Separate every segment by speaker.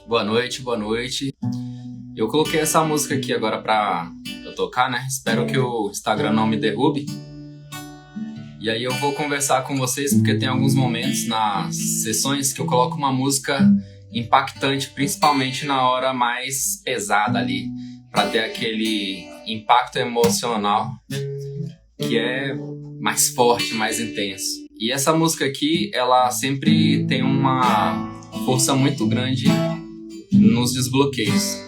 Speaker 1: Boa noite, boa noite. Eu coloquei essa música aqui agora pra eu tocar, né? Espero que o Instagram não me derrube. E aí eu vou conversar com vocês porque tem alguns momentos nas sessões que eu coloco uma música impactante, principalmente na hora mais pesada ali, pra ter aquele impacto emocional que é mais forte, mais intenso. E essa música aqui, ela sempre tem uma força muito grande nos desbloqueios.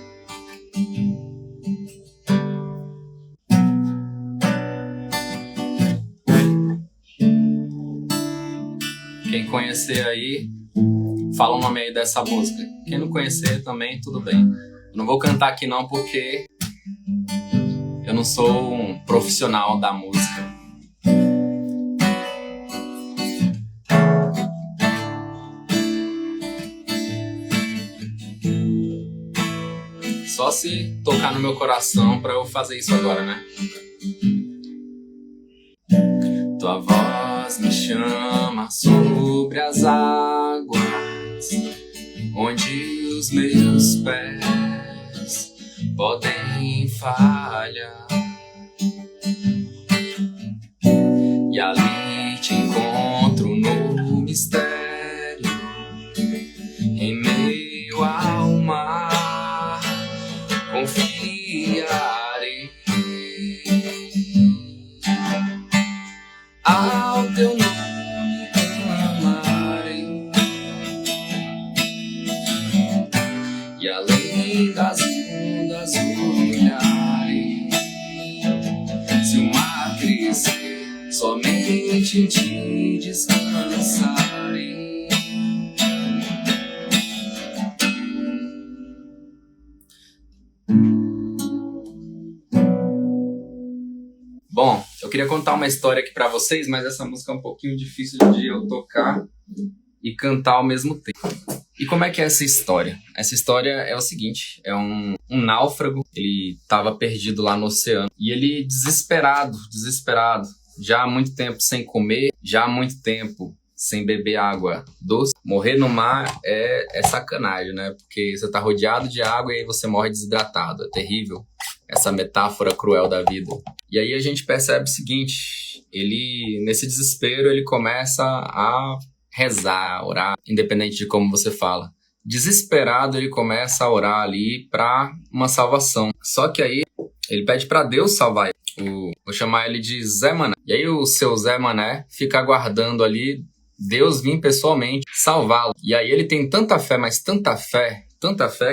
Speaker 1: Quem conhecer aí, fala o nome aí dessa música. Quem não conhecer também, tudo bem. Eu não vou cantar aqui não porque eu não sou um profissional da música. Só se tocar no meu coração pra eu fazer isso agora, né? Tua voz me chama sobre as águas, onde os meus pés podem falhar. E ali te encontro no mistério, em meio ao mar. Confiarei ao teu nome, clamarei, e além das ondas olharei. Se o mar crescer, somente em ti descansarei. Bom, eu queria contar uma história aqui pra vocês, mas essa música é um pouquinho difícil de eu tocar e cantar ao mesmo tempo. E como é que é essa história? Essa história é o seguinte, é um náufrago, ele estava perdido lá no oceano, e ele desesperado, já há muito tempo sem comer, já há muito tempo sem beber água doce. Morrer no mar é sacanagem, né? Porque você tá rodeado de água e aí você morre desidratado, é terrível. Essa metáfora cruel da vida. E aí a gente percebe o seguinte, ele, nesse desespero, ele começa a rezar, a orar, independente de como você fala. Desesperado, ele começa a orar ali para uma salvação. Só que aí, ele pede para Deus salvar ele. Vou chamar ele de Zé Mané. E aí o seu Zé Mané fica aguardando ali Deus vir pessoalmente salvá-lo. E aí ele tem tanta fé, mas tanta fé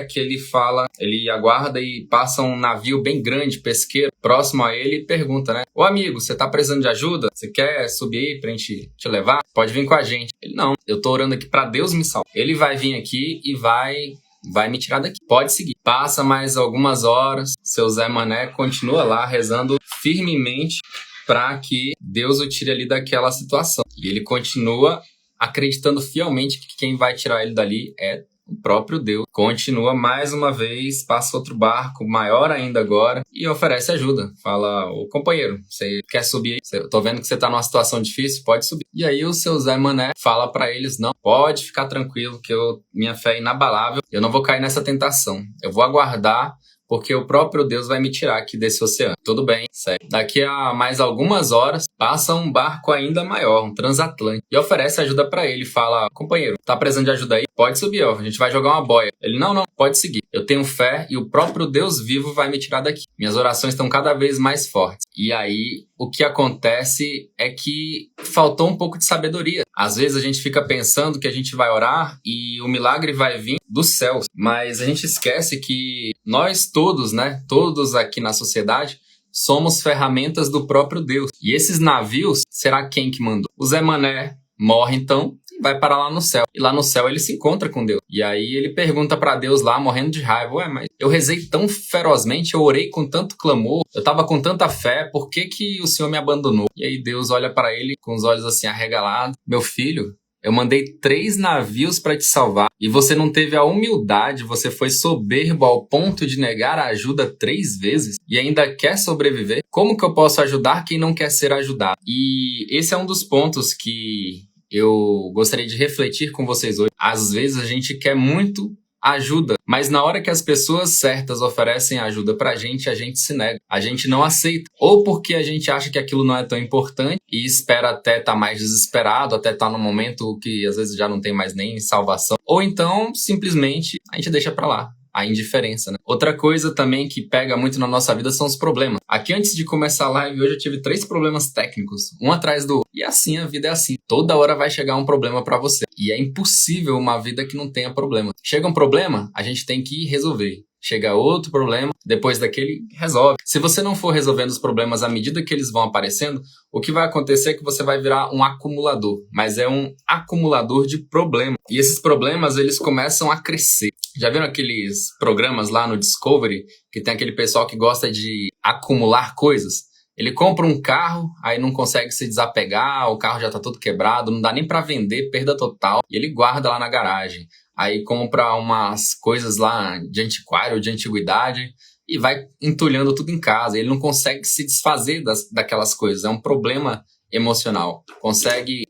Speaker 1: que ele fala, ele aguarda e passa um navio bem grande, pesqueiro, próximo a ele e pergunta, né? Ô amigo, você tá precisando de ajuda? Você quer subir aí pra gente te levar? Pode vir com a gente. Ele, não, eu tô orando aqui pra Deus me salvar. Ele vai vir aqui e vai me tirar daqui. Pode seguir. Passa mais algumas horas, seu Zé Mané continua lá rezando firmemente para que Deus o tire ali daquela situação. E ele continua acreditando fielmente que quem vai tirar ele dali é o próprio Deus. Continua mais uma vez, passa outro barco, maior ainda agora, e oferece ajuda. Fala, ô companheiro, você quer subir aí? Eu tô vendo que você tá numa situação difícil, pode subir. E aí o seu Zé Mané fala pra eles, não, pode ficar tranquilo, que minha fé é inabalável, eu não vou cair nessa tentação. Eu vou aguardar, porque o próprio Deus vai me tirar aqui desse oceano. Tudo bem, segue. Daqui a mais algumas horas, passa um barco ainda maior, um transatlântico, e oferece ajuda pra ele. Fala, companheiro, tá precisando de ajuda aí? Pode subir, ó, a gente vai jogar uma boia. Ele, não, pode seguir. Eu tenho fé e o próprio Deus vivo vai me tirar daqui. Minhas orações estão cada vez mais fortes. E aí, o que acontece é que faltou um pouco de sabedoria. Às vezes a gente fica pensando que a gente vai orar e o milagre vai vir dos céus. Mas a gente esquece que nós todos, né, todos aqui na sociedade, somos ferramentas do próprio Deus. E esses navios, será quem que mandou? O Zé Mané morre então e vai parar lá no céu. E lá no céu ele se encontra com Deus. E aí ele pergunta pra Deus lá, morrendo de raiva, ué, mas eu rezei tão ferozmente, eu orei com tanto clamor, eu tava com tanta fé, por que que o Senhor me abandonou? E aí Deus olha pra ele com os olhos assim arregalados, meu filho, eu mandei 3 navios para te salvar e você não teve a humildade, você foi soberbo ao ponto de negar a ajuda 3 vezes e ainda quer sobreviver? Como que eu posso ajudar quem não quer ser ajudado? E esse é um dos pontos que eu gostaria de refletir com vocês hoje. Às vezes a gente quer muito ajuda, mas na hora que as pessoas certas oferecem ajuda pra gente, a gente se nega, a gente não aceita, ou porque a gente acha que aquilo não é tão importante e espera até estar mais desesperado, até estar num momento que às vezes já não tem mais nem salvação, ou então simplesmente a gente deixa pra lá. A indiferença, né? Outra coisa também que pega muito na nossa vida são os problemas. Aqui, antes de começar a live, hoje eu tive 3 problemas técnicos, um atrás do outro. E assim, a vida é assim. Toda hora vai chegar um problema pra você. E é impossível uma vida que não tenha problema. Chega um problema, a gente tem que resolver. Chega outro problema, depois daquele, resolve. Se você não for resolvendo os problemas à medida que eles vão aparecendo, o que vai acontecer é que você vai virar um acumulador. Mas é um acumulador de problemas. E esses problemas, eles começam a crescer. Já viram aqueles programas lá no Discovery, que tem aquele pessoal que gosta de acumular coisas? Ele compra um carro, aí não consegue se desapegar, o carro já tá todo quebrado, não dá nem pra vender, perda total, e ele guarda lá na garagem. Aí compra umas coisas lá de antiquário, de antiguidade, e vai entulhando tudo em casa. Ele não consegue se desfazer daquelas coisas, é um problema emocional. Consegue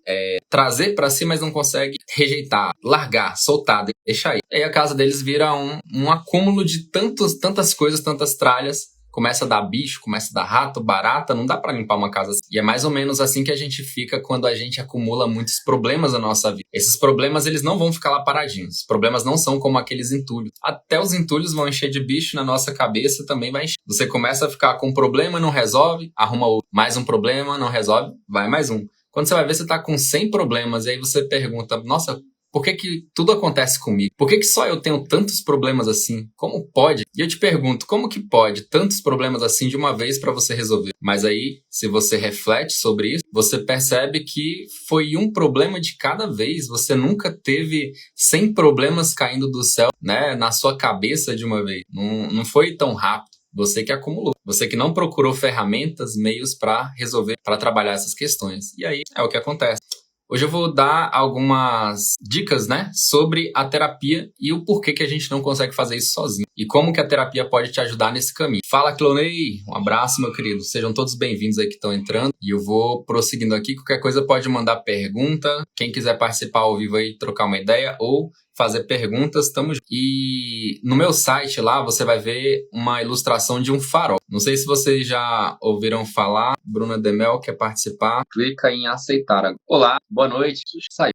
Speaker 1: trazer pra si, mas não consegue rejeitar, largar, soltar, deixar aí. Aí a casa deles vira um acúmulo de tantas coisas, tantas tralhas. Começa a dar bicho, começa a dar rato, barata, não dá pra limpar uma casa assim. E é mais ou menos assim que a gente fica quando a gente acumula muitos problemas na nossa vida. Esses problemas, eles não vão ficar lá paradinhos. Os problemas não são como aqueles entulhos. Até os entulhos vão encher de bicho, na nossa cabeça também vai encher. Você começa a ficar com um problema, não resolve, arruma outro. Mais um problema, não resolve, vai mais um. Quando você vai ver, você tá com 100 problemas, e aí você pergunta, nossa, por que tudo acontece comigo? Por que só eu tenho tantos problemas assim? Como pode? E eu te pergunto, como que pode tantos problemas assim de uma vez para você resolver? Mas aí, se você reflete sobre isso, você percebe que foi um problema de cada vez. Você nunca teve 100 problemas caindo do céu, né, na sua cabeça de uma vez. Não foi tão rápido. Você que acumulou. Você que não procurou ferramentas, meios para resolver, para trabalhar essas questões. E aí é o que acontece. Hoje eu vou dar algumas dicas, né, sobre a terapia e o porquê que a gente não consegue fazer isso sozinho. E como que a terapia pode te ajudar nesse caminho. Fala, Clonei! Um abraço, meu querido. Sejam todos bem-vindos aí que estão entrando. E eu vou prosseguindo aqui. Qualquer coisa pode mandar pergunta. Quem quiser participar ao vivo aí, trocar uma ideia ou fazer perguntas, tamo junto. E no meu site lá, você vai ver uma ilustração de um farol. Não sei se vocês já ouviram falar. Bruna Demel quer participar. Clica em aceitar. Olá, boa noite.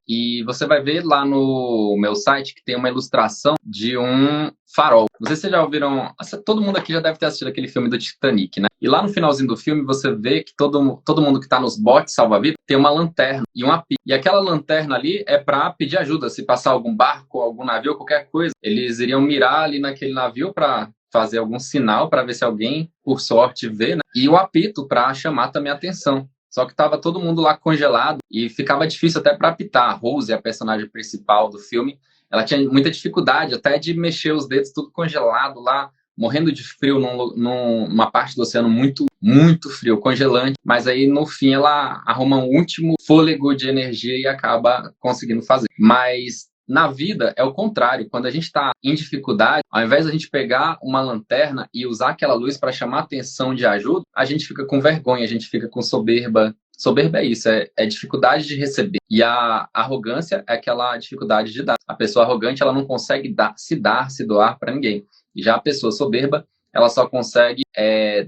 Speaker 1: E você vai ver lá no meu site que tem uma ilustração de um farol. Não sei se vocês já ouviram... Todo mundo aqui já deve ter assistido aquele filme do Titanic, né? E lá no finalzinho do filme você vê que todo mundo que tá nos botes salva-vidas tem uma lanterna e um apito. E aquela lanterna ali é para pedir ajuda. Se passar algum barco, algum navio, qualquer coisa, eles iriam mirar ali naquele navio para fazer algum sinal para ver se alguém, por sorte, vê, né? E o apito para chamar também a atenção. Só que tava todo mundo lá congelado e ficava difícil até para apitar. A Rose, a personagem principal do filme, ela tinha muita dificuldade até de mexer os dedos, tudo congelado lá, morrendo de frio numa parte do oceano muito, muito frio, congelante. Mas aí, no fim, ela arruma um último fôlego de energia e acaba conseguindo fazer. Mas na vida é o contrário. Quando a gente está em dificuldade, ao invés de a gente pegar uma lanterna e usar aquela luz para chamar a atenção de ajuda, a gente fica com vergonha, a gente fica com soberba. Soberba é isso, é dificuldade de receber. E a arrogância é aquela dificuldade de dar. A pessoa arrogante, ela não consegue se doar para ninguém. E já a pessoa soberba, ela só consegue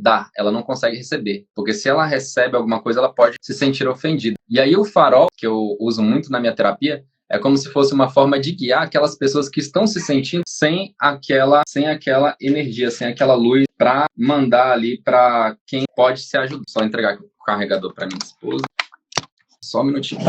Speaker 1: dar, ela não consegue receber. Porque se ela recebe alguma coisa, ela pode se sentir ofendida. E aí o farol, que eu uso muito na minha terapia, é como se fosse uma forma de guiar aquelas pessoas que estão se sentindo sem aquela energia, sem aquela luz, para mandar ali para quem pode se ajudar. Só entregar o carregador para minha esposa. Só um minutinho.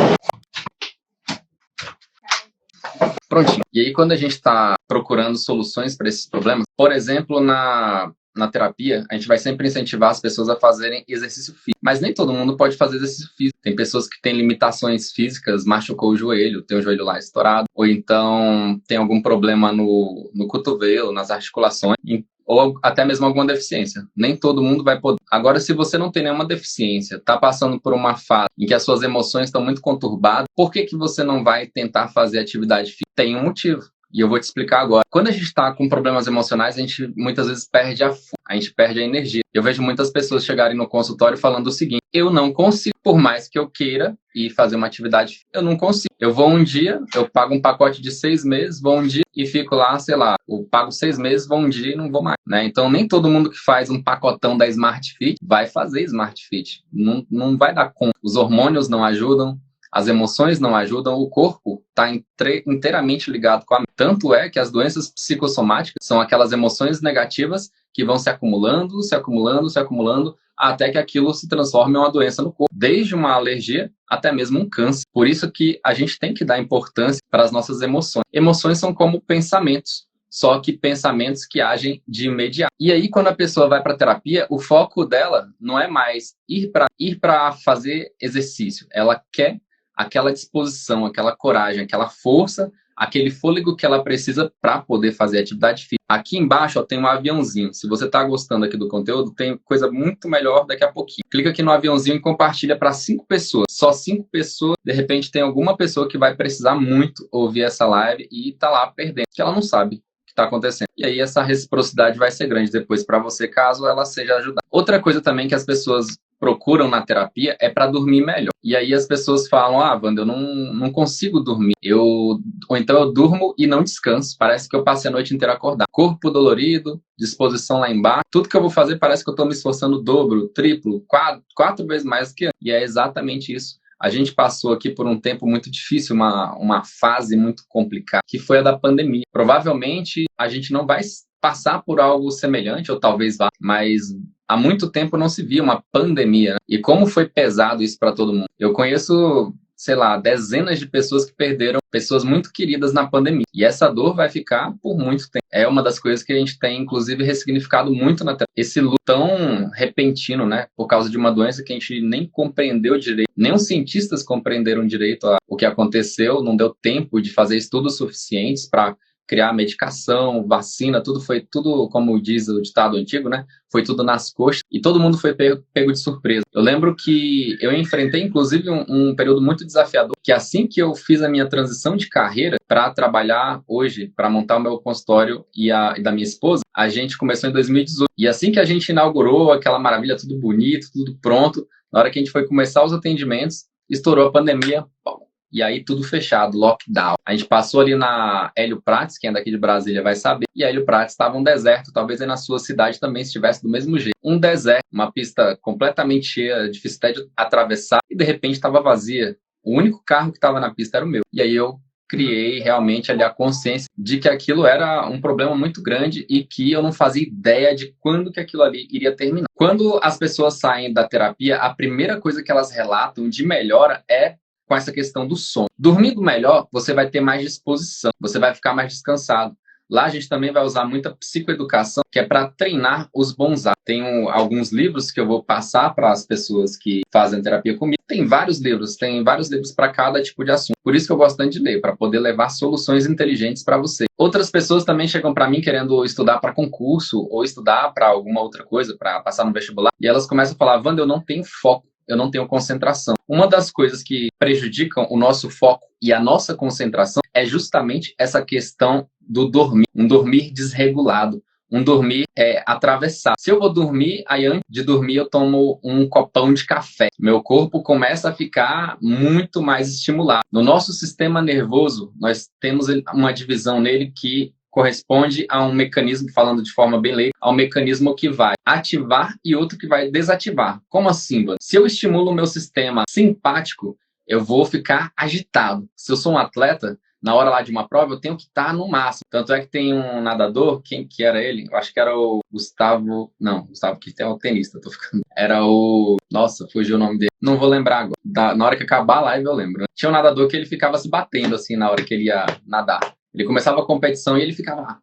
Speaker 1: Prontinho. E aí, quando a gente está procurando soluções para esses problemas, por exemplo, na terapia, a gente vai sempre incentivar as pessoas a fazerem exercício físico. Mas nem todo mundo pode fazer exercício físico. Tem pessoas que têm limitações físicas, machucou o joelho, tem o joelho lá estourado, ou então tem algum problema no cotovelo, nas articulações, ou até mesmo alguma deficiência. Nem todo mundo vai poder. Agora, se você não tem nenhuma deficiência, está passando por uma fase em que as suas emoções estão muito conturbadas, por que você não vai tentar fazer atividade física? Tem um motivo. E eu vou te explicar agora. Quando a gente está com problemas emocionais, a gente muitas vezes perde a gente perde a energia. Eu vejo muitas pessoas chegarem no consultório falando o seguinte: eu não consigo, por mais que eu queira ir fazer uma atividade, eu não consigo. Eu vou um dia, eu pago um pacote de 6 meses, vou um dia e fico lá, sei lá, eu pago 6 meses, vou um dia e não vou mais, né? Então nem todo mundo que faz um pacotão da Smart Fit vai fazer Smart Fit. Não vai dar conta. Os hormônios não ajudam, as emoções não ajudam, o corpo está inteiramente ligado com a mente. Tanto é que as doenças psicossomáticas são aquelas emoções negativas que vão se acumulando, se acumulando, se acumulando, até que aquilo se transforme em uma doença no corpo, desde uma alergia até mesmo um câncer. Por isso que a gente tem que dar importância para as nossas emoções. Emoções são como pensamentos, só que pensamentos que agem de imediato. E aí, quando a pessoa vai para a terapia, o foco dela não é mais ir para fazer exercício. Ela quer aquela disposição, aquela coragem, aquela força, aquele fôlego que ela precisa para poder fazer atividade física. Aqui embaixo ó, tem um aviãozinho. Se você está gostando aqui do conteúdo, tem coisa muito melhor daqui a pouquinho. Clica aqui no aviãozinho e compartilha para 5 pessoas. Só 5 pessoas. De repente tem alguma pessoa que vai precisar muito ouvir essa live e tá lá perdendo, que ela não sabe o que está acontecendo. E aí essa reciprocidade vai ser grande depois para você, caso ela seja ajudada. Outra coisa também que as pessoas procuram na terapia é para dormir melhor. E aí as pessoas falam: ah, Wanda, eu não consigo dormir. Ou então eu durmo e não descanso. Parece que eu passei a noite inteira acordado. Corpo dolorido, disposição lá embaixo. Tudo que eu vou fazer parece que eu estou me esforçando o dobro, triplo, quatro vezes mais que antes. E é exatamente isso. A gente passou aqui por um tempo muito difícil, uma fase muito complicada, que foi a da pandemia. Provavelmente a gente não vai passar por algo semelhante, ou talvez vá, mas há muito tempo não se via uma pandemia, né? E como foi pesado isso para todo mundo. Eu conheço, sei lá, dezenas de pessoas que perderam pessoas muito queridas na pandemia. E essa dor vai ficar por muito tempo. É uma das coisas que a gente tem, inclusive, ressignificado muito na terapia. Esse luto tão repentino, né? Por causa de uma doença que a gente nem compreendeu direito. Nem os cientistas compreenderam direito o que aconteceu. Não deu tempo de fazer estudos suficientes para criar medicação, vacina, tudo, como diz o ditado antigo, né? Foi tudo nas coxas e todo mundo foi pego de surpresa. Eu lembro que eu enfrentei, inclusive, um período muito desafiador, que assim que eu fiz a minha transição de carreira para trabalhar hoje, para montar o meu consultório e da minha esposa, a gente começou em 2018. E assim que a gente inaugurou aquela maravilha, tudo bonito, tudo pronto, na hora que a gente foi começar os atendimentos, estourou a pandemia. Bom, e aí tudo fechado, lockdown. A gente passou ali na Hélio Prates, quem é daqui de Brasília vai saber, e Hélio Prates estava um deserto, talvez aí na sua cidade também estivesse do mesmo jeito. Um deserto, uma pista completamente cheia, difícil até de atravessar, e de repente estava vazia. O único carro que estava na pista era o meu. E aí eu criei realmente ali a consciência de que aquilo era um problema muito grande e que eu não fazia ideia de quando que aquilo ali iria terminar. Quando as pessoas saem da terapia, a primeira coisa que elas relatam de melhora é com essa questão do sono. Dormindo melhor, você vai ter mais disposição, você vai ficar mais descansado. Lá a gente também vai usar muita psicoeducação, que é para treinar os bons hábitos. Tem alguns livros que eu vou passar para as pessoas que fazem terapia comigo. Tem vários livros para cada tipo de assunto. Por isso que eu gosto tanto de ler, para poder levar soluções inteligentes para você. Outras pessoas também chegam para mim querendo estudar para concurso ou estudar para alguma outra coisa, para passar no vestibular. E elas começam a falar: Wanda, eu não tenho foco. Eu não tenho concentração. Uma das coisas que prejudicam o nosso foco e a nossa concentração é justamente essa questão do dormir. Um dormir desregulado. Um dormir atravessado. Se eu vou dormir, aí antes de dormir eu tomo um copão de café. Meu corpo começa a ficar muito mais estimulado. No nosso sistema nervoso, nós temos uma divisão nele que corresponde a um mecanismo, falando de forma bem leiga, a um mecanismo que vai ativar e outro que vai desativar. Como assim, mano? Se eu estimulo o meu sistema simpático, eu vou ficar agitado. Se eu sou um atleta, na hora lá de uma prova, eu tenho que estar no máximo. Tanto é que tem um nadador, quem que era ele? Eu acho que era o Gustavo... Não, Gustavo que é o tenista, tô ficando... Era o... Nossa, fugiu o nome dele. Não vou lembrar agora. Na hora que acabar a live eu lembro. Tinha um nadador que ele ficava se batendo assim na hora que ele ia nadar. Ele começava a competição e ele ficava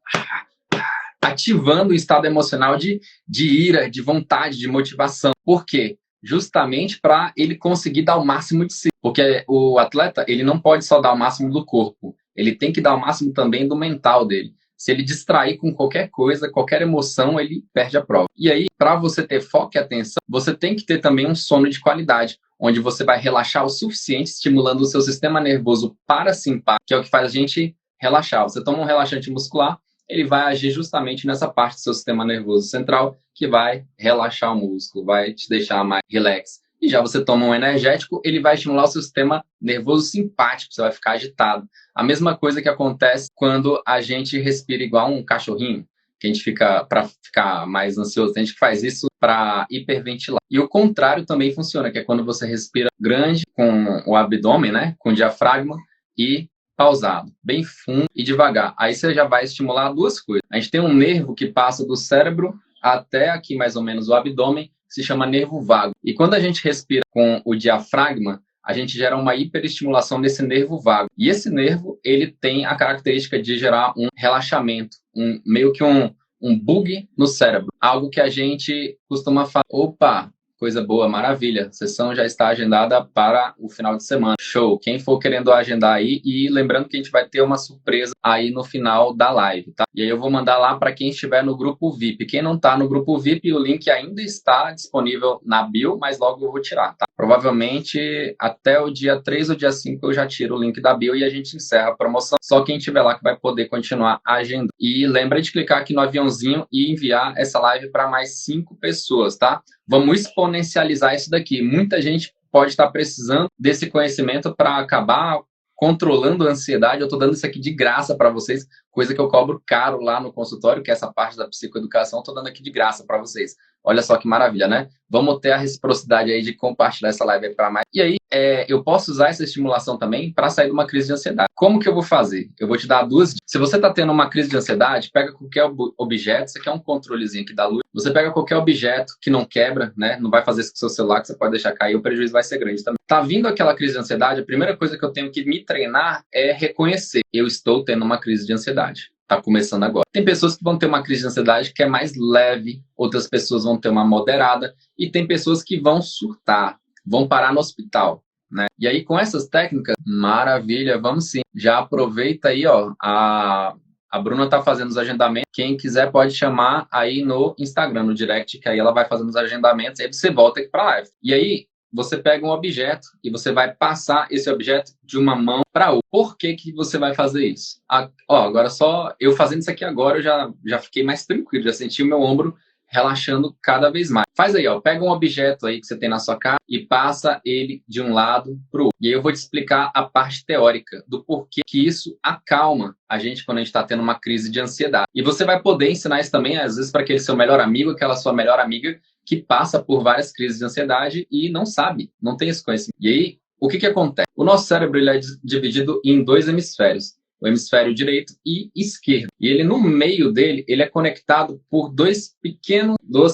Speaker 1: ativando o estado emocional de ira, de vontade, de motivação. Por quê? Justamente para ele conseguir dar o máximo de si. Porque o atleta, ele não pode só dar o máximo do corpo. Ele tem que dar o máximo também do mental dele. Se ele distrair com qualquer coisa, qualquer emoção, ele perde a prova. E aí, para você ter foco e atenção, você tem que ter também um sono de qualidade, onde você vai relaxar o suficiente, estimulando o seu sistema nervoso parasimpático, que é o que faz a gente relaxar. Você toma um relaxante muscular, ele vai agir justamente nessa parte do seu sistema nervoso central, que vai relaxar o músculo, vai te deixar mais relax. E já você toma um energético, ele vai estimular o seu sistema nervoso simpático, você vai ficar agitado. A mesma coisa que acontece quando a gente respira igual um cachorrinho, que a gente fica, para ficar mais ansioso, tem gente que faz isso para hiperventilar. E o contrário também funciona, que é quando você respira grande com o abdômen, né, com o diafragma, e pausado, bem fundo e devagar. Aí você já vai estimular duas coisas. A gente tem um nervo que passa do cérebro até aqui mais ou menos o abdômen, que se chama nervo vago. E quando a gente respira com o diafragma, a gente gera uma hiperestimulação nesse nervo vago. E esse nervo, ele tem a característica de gerar um relaxamento, meio que um bug no cérebro. Algo que a gente costuma falar, opa, coisa boa, maravilha, a sessão já está agendada para o final de semana. Show! Quem for querendo agendar aí, e lembrando que a gente vai ter uma surpresa aí no final da live, tá? E aí eu vou mandar lá para quem estiver no grupo VIP. Quem não está no grupo VIP, o link ainda está disponível na bio, mas logo eu vou tirar, tá? Provavelmente até o dia 3 ou dia 5 eu já tiro o link da bio e a gente encerra a promoção. Só quem estiver lá que vai poder continuar agendando. E lembra de clicar aqui no aviãozinho e enviar essa live para mais 5 pessoas, tá? Vamos exponencializar isso daqui. Muita gente pode estar precisando desse conhecimento para acabar controlando a ansiedade. Eu estou dando isso aqui de graça para vocês, coisa que eu cobro caro lá no consultório, que é essa parte da psicoeducação, estou dando aqui de graça para vocês. Olha só que maravilha, né? Vamos ter a reciprocidade aí de compartilhar essa live para mais. E aí, eu posso usar essa estimulação também para sair de uma crise de ansiedade. Como que eu vou fazer? Eu vou te dar duas dicas. Se você está tendo uma crise de ansiedade, pega qualquer objeto, isso aqui é um controlezinho que dá luz. Você pega qualquer objeto que não quebra, né? Não vai fazer isso com o seu celular, que você pode deixar cair, o prejuízo vai ser grande também. Tá vindo aquela crise de ansiedade, a primeira coisa que eu tenho que me treinar é reconhecer. Eu estou tendo uma crise de ansiedade. Está começando agora. Tem pessoas que vão ter uma crise de ansiedade que é mais leve, outras pessoas vão ter uma moderada, e tem pessoas que vão surtar, vão parar no hospital, né? E aí, com essas técnicas, maravilha, vamos sim. Já aproveita aí, ó, a Bruna está fazendo os agendamentos. Quem quiser pode chamar aí no Instagram, no direct, que aí ela vai fazendo os agendamentos, aí você volta aqui para a live. E aí, você pega um objeto e você vai passar esse objeto de uma mão para outra. Por que que você vai fazer isso? Agora só eu fazendo isso aqui agora, eu já fiquei mais tranquilo, já senti o meu ombro relaxando cada vez mais. Faz aí, ó, pega um objeto aí que você tem na sua casa e passa ele de um lado para o outro. E aí eu vou te explicar a parte teórica do porquê que isso acalma a gente quando a gente está tendo uma crise de ansiedade. E você vai poder ensinar isso também, às vezes, para aquele seu melhor amigo, aquela sua melhor amiga, que passa por várias crises de ansiedade e não sabe, não tem esse conhecimento. E aí, o que acontece? O nosso cérebro ele é dividido em 2 hemisférios, o hemisfério direito e esquerdo. E ele, no meio dele, ele é conectado por duas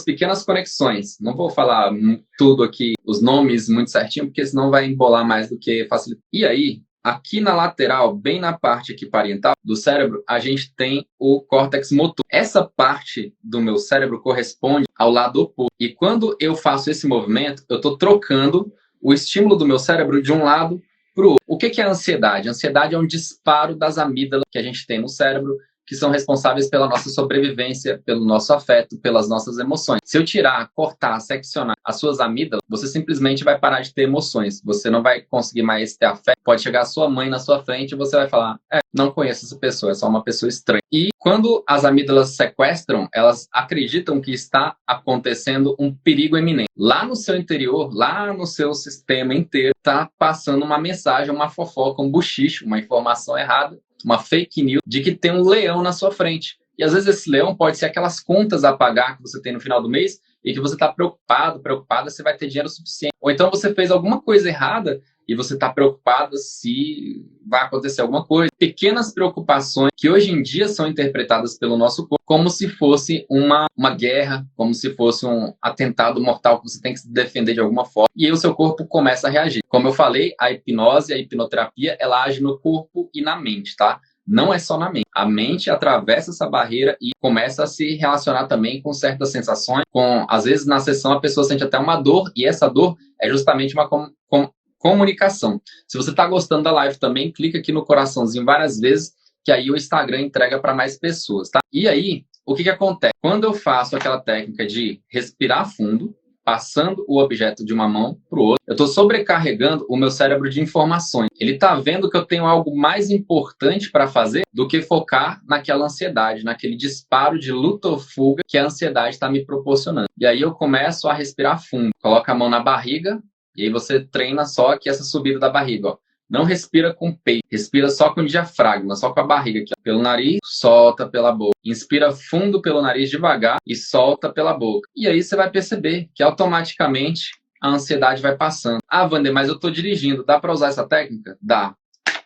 Speaker 1: pequenas conexões. Não vou falar tudo aqui, os nomes muito certinho, porque senão vai embolar mais do que facilitar. E aí, aqui na lateral, bem na parte aqui parietal do cérebro, a gente tem o córtex motor. Essa parte do meu cérebro corresponde ao lado oposto. E quando eu faço esse movimento, eu estou trocando o estímulo do meu cérebro de um lado para o outro. O que é a ansiedade? A ansiedade é um disparo das amígdalas que a gente tem no cérebro, que são responsáveis pela nossa sobrevivência, pelo nosso afeto, pelas nossas emoções. Se eu tirar, cortar, seccionar as suas amígdalas, você simplesmente vai parar de ter emoções. Você não vai conseguir mais ter afeto. Pode chegar a sua mãe na sua frente e você vai falar, não conheço essa pessoa, é só uma pessoa estranha. E quando as amígdalas sequestram, elas acreditam que está acontecendo um perigo iminente. Lá no seu interior, lá no seu sistema inteiro, está passando uma mensagem, uma fofoca, um buchicho, uma informação errada, uma fake news de que tem um leão na sua frente. E às vezes esse leão pode ser aquelas contas a pagar que você tem no final do mês e que você está preocupada se vai ter dinheiro suficiente. Ou então você fez alguma coisa errada e você está preocupada se vai acontecer alguma coisa. Pequenas preocupações que hoje em dia são interpretadas pelo nosso corpo como se fosse uma guerra, como se fosse um atentado mortal que você tem que se defender de alguma forma. E aí o seu corpo começa a reagir. Como eu falei, a hipnose, a hipnoterapia, ela age no corpo e na mente, tá? Não é só na mente. A mente atravessa essa barreira e começa a se relacionar também com certas sensações. Às vezes, na sessão, a pessoa sente até uma dor, e essa dor é justamente uma comunicação. Se você está gostando da live também, clica aqui no coraçãozinho várias vezes, que aí o Instagram entrega para mais pessoas, tá? E aí, o que acontece? Quando eu faço aquela técnica de respirar fundo, passando o objeto de uma mão para o outro, eu estou sobrecarregando o meu cérebro de informações. Ele está vendo que eu tenho algo mais importante para fazer do que focar naquela ansiedade, naquele disparo de luta ou fuga que a ansiedade está me proporcionando. E aí eu começo a respirar fundo, coloco a mão na barriga e aí você treina só aqui essa subida da barriga, ó. Não respira com o peito, respira só com o diafragma, só com a barriga aqui, ó. Pelo nariz, solta pela boca. Inspira fundo pelo nariz devagar e solta pela boca. E aí você vai perceber que automaticamente a ansiedade vai passando. Ah, Wander, mas eu tô dirigindo, dá para usar essa técnica? Dá.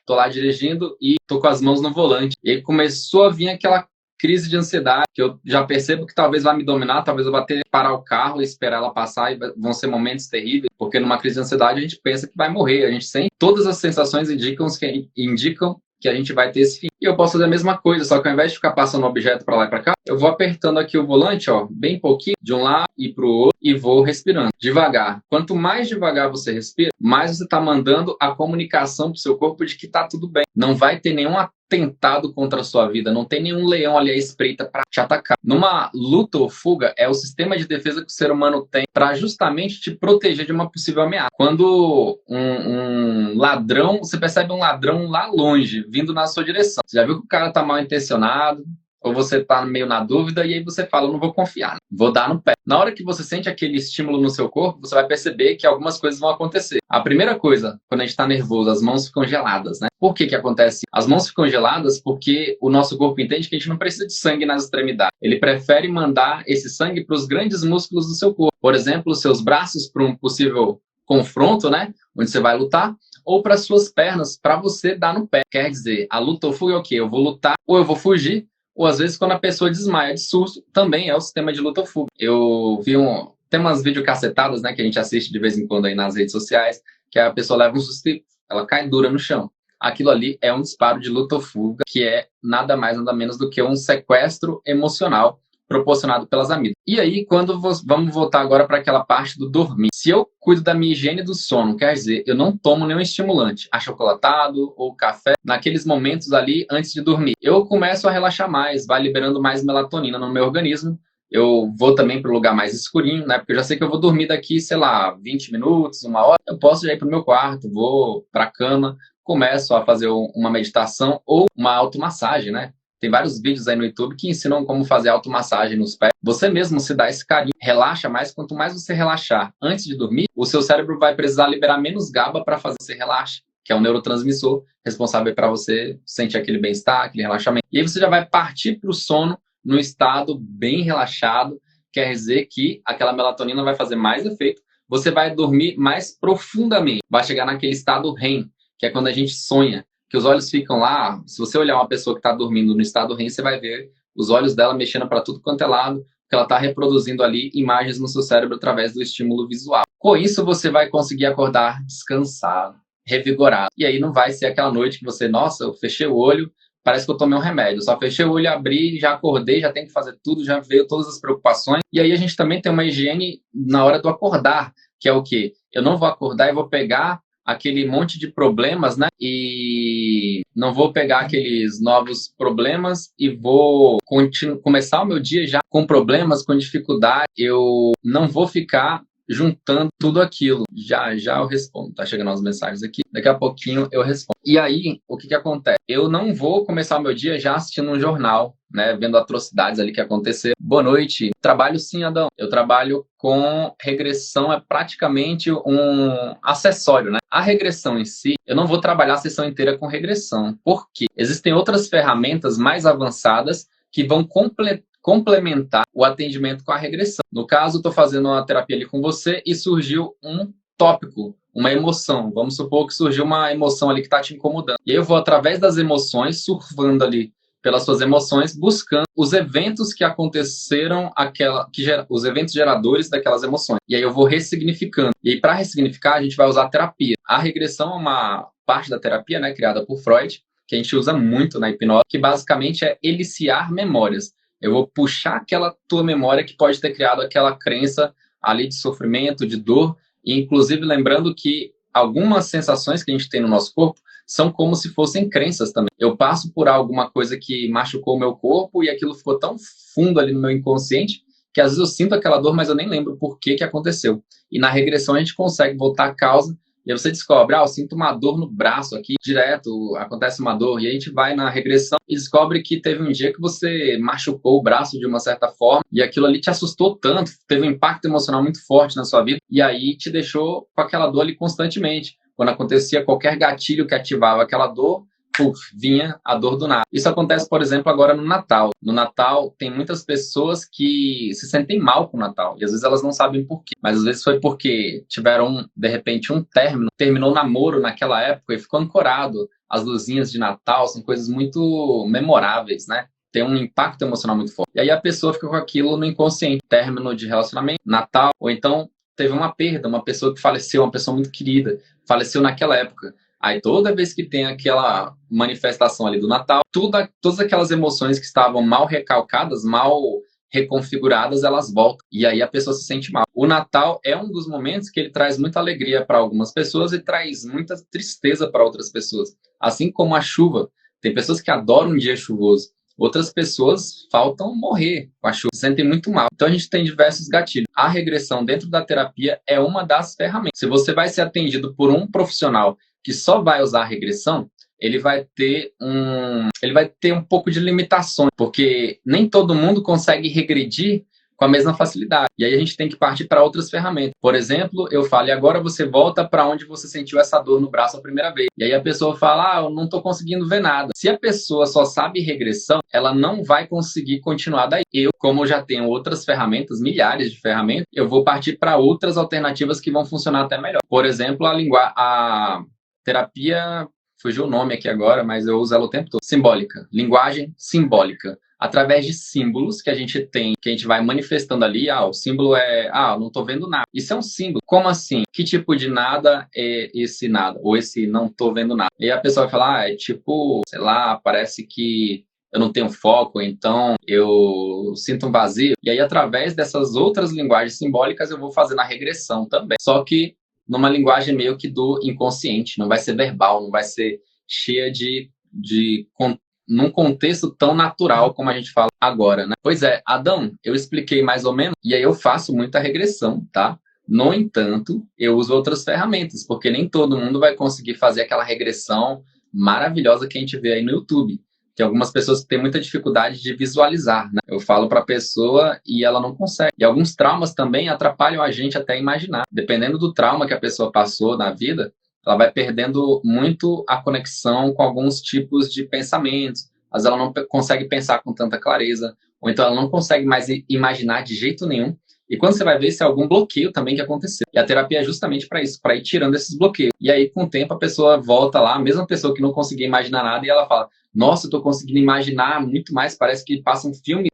Speaker 1: Tô lá dirigindo e tô com as mãos no volante. E aí começou a vir aquela crise de ansiedade, que eu já percebo que talvez vai me dominar, talvez eu vá ter que parar o carro e esperar ela passar, e vão ser momentos terríveis, porque numa crise de ansiedade a gente pensa que vai morrer, a gente sente, todas as sensações indicam que a gente vai ter esse fim. E eu posso fazer a mesma coisa, só que ao invés de ficar passando o objeto para lá e para cá, eu vou apertando aqui o volante, ó, bem pouquinho, de um lado e para o outro, e vou respirando devagar. Quanto mais devagar você respira, mais você está mandando a comunicação para o seu corpo de que está tudo bem. Não vai ter nenhum atentado contra a sua vida, não tem nenhum leão ali à espreita para te atacar. Numa luta ou fuga, é o sistema de defesa que o ser humano tem para justamente te proteger de uma possível ameaça. Quando um ladrão, você percebe um ladrão lá longe, vindo na sua direção. Você já viu que o cara está mal intencionado, ou você está meio na dúvida, e aí você fala, eu não vou confiar, vou dar no pé. Na hora que você sente aquele estímulo no seu corpo, você vai perceber que algumas coisas vão acontecer. A primeira coisa, quando a gente está nervoso, as mãos ficam geladas, né? Por que acontece? As mãos ficam geladas porque o nosso corpo entende que a gente não precisa de sangue nas extremidades. Ele prefere mandar esse sangue para os grandes músculos do seu corpo. Por exemplo, os seus braços para um possível confronto, né? Onde você vai lutar, ou para suas pernas, para você dar no pé. Quer dizer, a luta ou fuga é o quê? Eu vou lutar ou eu vou fugir, ou às vezes quando a pessoa desmaia de susto, também é o sistema de luta ou fuga. Eu vi tem umas videocassetadas, né, que a gente assiste de vez em quando aí nas redes sociais, que a pessoa leva um susto e ela cai dura no chão. Aquilo ali é um disparo de luta ou fuga, que é nada mais, nada menos do que um sequestro emocional proporcionado pelas amígdalas. E aí, vamos voltar agora para aquela parte do dormir. Se eu cuido da minha higiene do sono, quer dizer, eu não tomo nenhum estimulante, achocolatado ou café, naqueles momentos ali antes de dormir. Eu começo a relaxar mais, vai liberando mais melatonina no meu organismo. Eu vou também para o lugar mais escurinho, né? Porque eu já sei que eu vou dormir daqui, sei lá, 20 minutos, uma hora. Eu posso já ir para o meu quarto, vou para a cama, começo a fazer uma meditação ou uma automassagem, né? Tem vários vídeos aí no YouTube que ensinam como fazer automassagem nos pés. Você mesmo se dá esse carinho, relaxa mais. Quanto mais você relaxar antes de dormir, o seu cérebro vai precisar liberar menos GABA para fazer você relaxar, que é um neurotransmissor responsável para você sentir aquele bem-estar, aquele relaxamento. E aí você já vai partir para o sono no estado bem relaxado, quer dizer que aquela melatonina vai fazer mais efeito, você vai dormir mais profundamente, vai chegar naquele estado REM, que é quando a gente sonha, que os olhos ficam lá. Se você olhar uma pessoa que está dormindo no estado REM, você vai ver os olhos dela mexendo para tudo quanto é lado, porque ela está reproduzindo ali imagens no seu cérebro através do estímulo visual. Com isso, você vai conseguir acordar descansado, revigorado. E aí não vai ser aquela noite que você, nossa, eu fechei o olho, parece que eu tomei um remédio. Só fechei o olho, abri, já acordei, já tenho que fazer tudo, já veio todas as preocupações. E aí a gente também tem uma higiene na hora do acordar, que é o quê? Eu não vou acordar e vou pegar aquele monte de problemas, né? E não vou pegar aqueles novos problemas e vou começar o meu dia já com problemas, com dificuldade. Eu não vou ficar juntando tudo aquilo. Já eu respondo. Tá chegando as mensagens aqui. Daqui a pouquinho eu respondo. E aí, o que acontece? Eu não vou começar o meu dia já assistindo um jornal, né? Vendo atrocidades ali que aconteceram. Boa noite. Trabalho sim, Adão. Eu trabalho com regressão, é praticamente um acessório, né? A regressão em si, eu não vou trabalhar a sessão inteira com regressão. Por quê? Existem outras ferramentas mais avançadas que vão complementar o atendimento com a regressão. No caso, estou fazendo uma terapia ali com você e surgiu um tópico, uma emoção. Vamos supor que surgiu uma emoção ali que está te incomodando. E aí eu vou, através das emoções, surfando ali pelas suas emoções, buscando os eventos que aconteceram, os eventos geradores daquelas emoções. E aí eu vou ressignificando. E aí, para ressignificar, a gente vai usar a terapia. A regressão é uma parte da terapia, né, criada por Freud, que a gente usa muito na hipnose, que basicamente é eliciar memórias. Eu vou puxar aquela tua memória que pode ter criado aquela crença ali de sofrimento, de dor, e inclusive lembrando que algumas sensações que a gente tem no nosso corpo são como se fossem crenças também. Eu passo por alguma coisa que machucou o meu corpo e aquilo ficou tão fundo ali no meu inconsciente que às vezes eu sinto aquela dor, mas eu nem lembro por que que aconteceu. E na regressão a gente consegue voltar à causa, e aí você descobre, eu sinto uma dor no braço aqui, direto, acontece uma dor, e a gente vai na regressão e descobre que teve um dia que você machucou o braço de uma certa forma, e aquilo ali te assustou tanto, teve um impacto emocional muito forte na sua vida, e aí te deixou com aquela dor ali constantemente. Quando acontecia qualquer gatilho que ativava aquela dor, vinha a dor do nada. Isso acontece, por exemplo, agora no Natal. No Natal, tem muitas pessoas que se sentem mal com o Natal. E às vezes elas não sabem por quê. Mas às vezes foi porque tiveram, de repente, um término. Terminou o namoro naquela época e ficou ancorado. As luzinhas de Natal são coisas muito memoráveis, né? Tem um impacto emocional muito forte. E aí a pessoa fica com aquilo no inconsciente. Término de relacionamento, Natal, ou então teve uma perda, uma pessoa que faleceu, uma pessoa muito querida, faleceu naquela época. Aí toda vez que tem aquela manifestação ali do Natal, todas aquelas emoções que estavam mal recalcadas, mal reconfiguradas, elas voltam. E aí a pessoa se sente mal. O Natal é um dos momentos que ele traz muita alegria para algumas pessoas e traz muita tristeza para outras pessoas. Assim como a chuva. Tem pessoas que adoram um dia chuvoso. Outras pessoas faltam morrer com a chuva, se sentem muito mal. Então a gente tem diversos gatilhos. A regressão dentro da terapia é uma das ferramentas. Se você vai ser atendido por um profissional que só vai usar a regressão, ele vai ter um pouco de limitações, porque nem todo mundo consegue regredir com a mesma facilidade. E aí a gente tem que partir para outras ferramentas. Por exemplo, eu falo, e agora você volta para onde você sentiu essa dor no braço a primeira vez. E aí a pessoa fala, eu não estou conseguindo ver nada. Se a pessoa só sabe regressão, ela não vai conseguir continuar daí. Como eu já tenho outras ferramentas, milhares de ferramentas, eu vou partir para outras alternativas que vão funcionar até melhor. Por exemplo, a terapia, fugiu o nome aqui agora, mas eu uso ela o tempo todo. Simbólica. Linguagem simbólica. Através de símbolos que a gente tem, que a gente vai manifestando ali, o símbolo é, eu não tô vendo nada. Isso é um símbolo. Como assim? Que tipo de nada é esse nada? Ou esse não tô vendo nada? E a pessoa vai falar, é tipo, sei lá, parece que eu não tenho foco, então eu sinto um vazio. E aí, através dessas outras linguagens simbólicas, eu vou fazendo a regressão também. Só que numa linguagem meio que do inconsciente, não vai ser verbal, não vai ser cheia num contexto tão natural como a gente fala agora, né? Pois é, Adão, eu expliquei mais ou menos, e aí eu faço muita regressão, tá? No entanto, eu uso outras ferramentas, porque nem todo mundo vai conseguir fazer aquela regressão maravilhosa que a gente vê aí no YouTube. Tem algumas pessoas que têm muita dificuldade de visualizar, né? Eu falo para a pessoa e ela não consegue. E alguns traumas também atrapalham a gente até imaginar. Dependendo do trauma que a pessoa passou na vida, ela vai perdendo muito a conexão com alguns tipos de pensamentos. Às vezes ela não consegue pensar com tanta clareza, ou então ela não consegue mais imaginar de jeito nenhum. E quando você vai ver, se é algum bloqueio também que aconteceu. E a terapia é justamente para isso, para ir tirando esses bloqueios. E aí, com o tempo, a pessoa volta lá, a mesma pessoa que não conseguia imaginar nada, e ela fala, nossa, eu estou conseguindo imaginar muito mais, parece que passa um filme,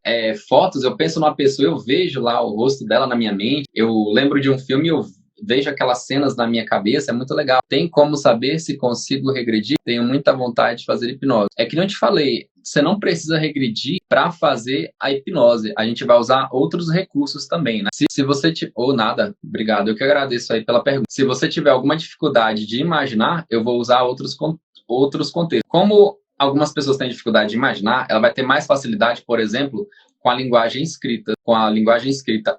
Speaker 1: fotos, eu penso numa pessoa, eu vejo lá o rosto dela na minha mente, eu lembro de um filme, eu vejo aquelas cenas na minha cabeça, é muito legal. Tem como saber se consigo regredir? Tenho muita vontade de fazer hipnose. É que não te falei, você não precisa regredir para fazer a hipnose. A gente vai usar outros recursos também, né? Se você nada, obrigado, eu que agradeço aí pela pergunta. Se você tiver alguma dificuldade de imaginar, eu vou usar outros contextos. Como algumas pessoas têm dificuldade de imaginar, ela vai ter mais facilidade, por exemplo, com a linguagem escrita,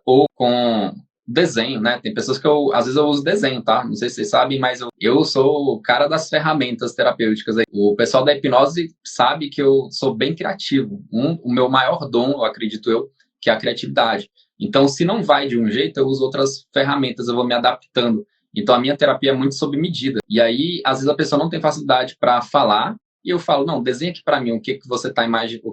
Speaker 1: ou com desenho, né? Tem pessoas que às vezes eu uso desenho, tá? Não sei se vocês sabem, mas eu sou o cara das ferramentas terapêuticas aí. O pessoal da hipnose sabe que eu sou bem criativo. O meu maior dom, eu acredito que é a criatividade. Então, se não vai de um jeito, eu uso outras ferramentas, eu vou me adaptando. Então, a minha terapia é muito sob medida. E aí, às vezes a pessoa não tem facilidade para falar, e eu falo, não, desenha aqui para mim o que você tá imaginando, o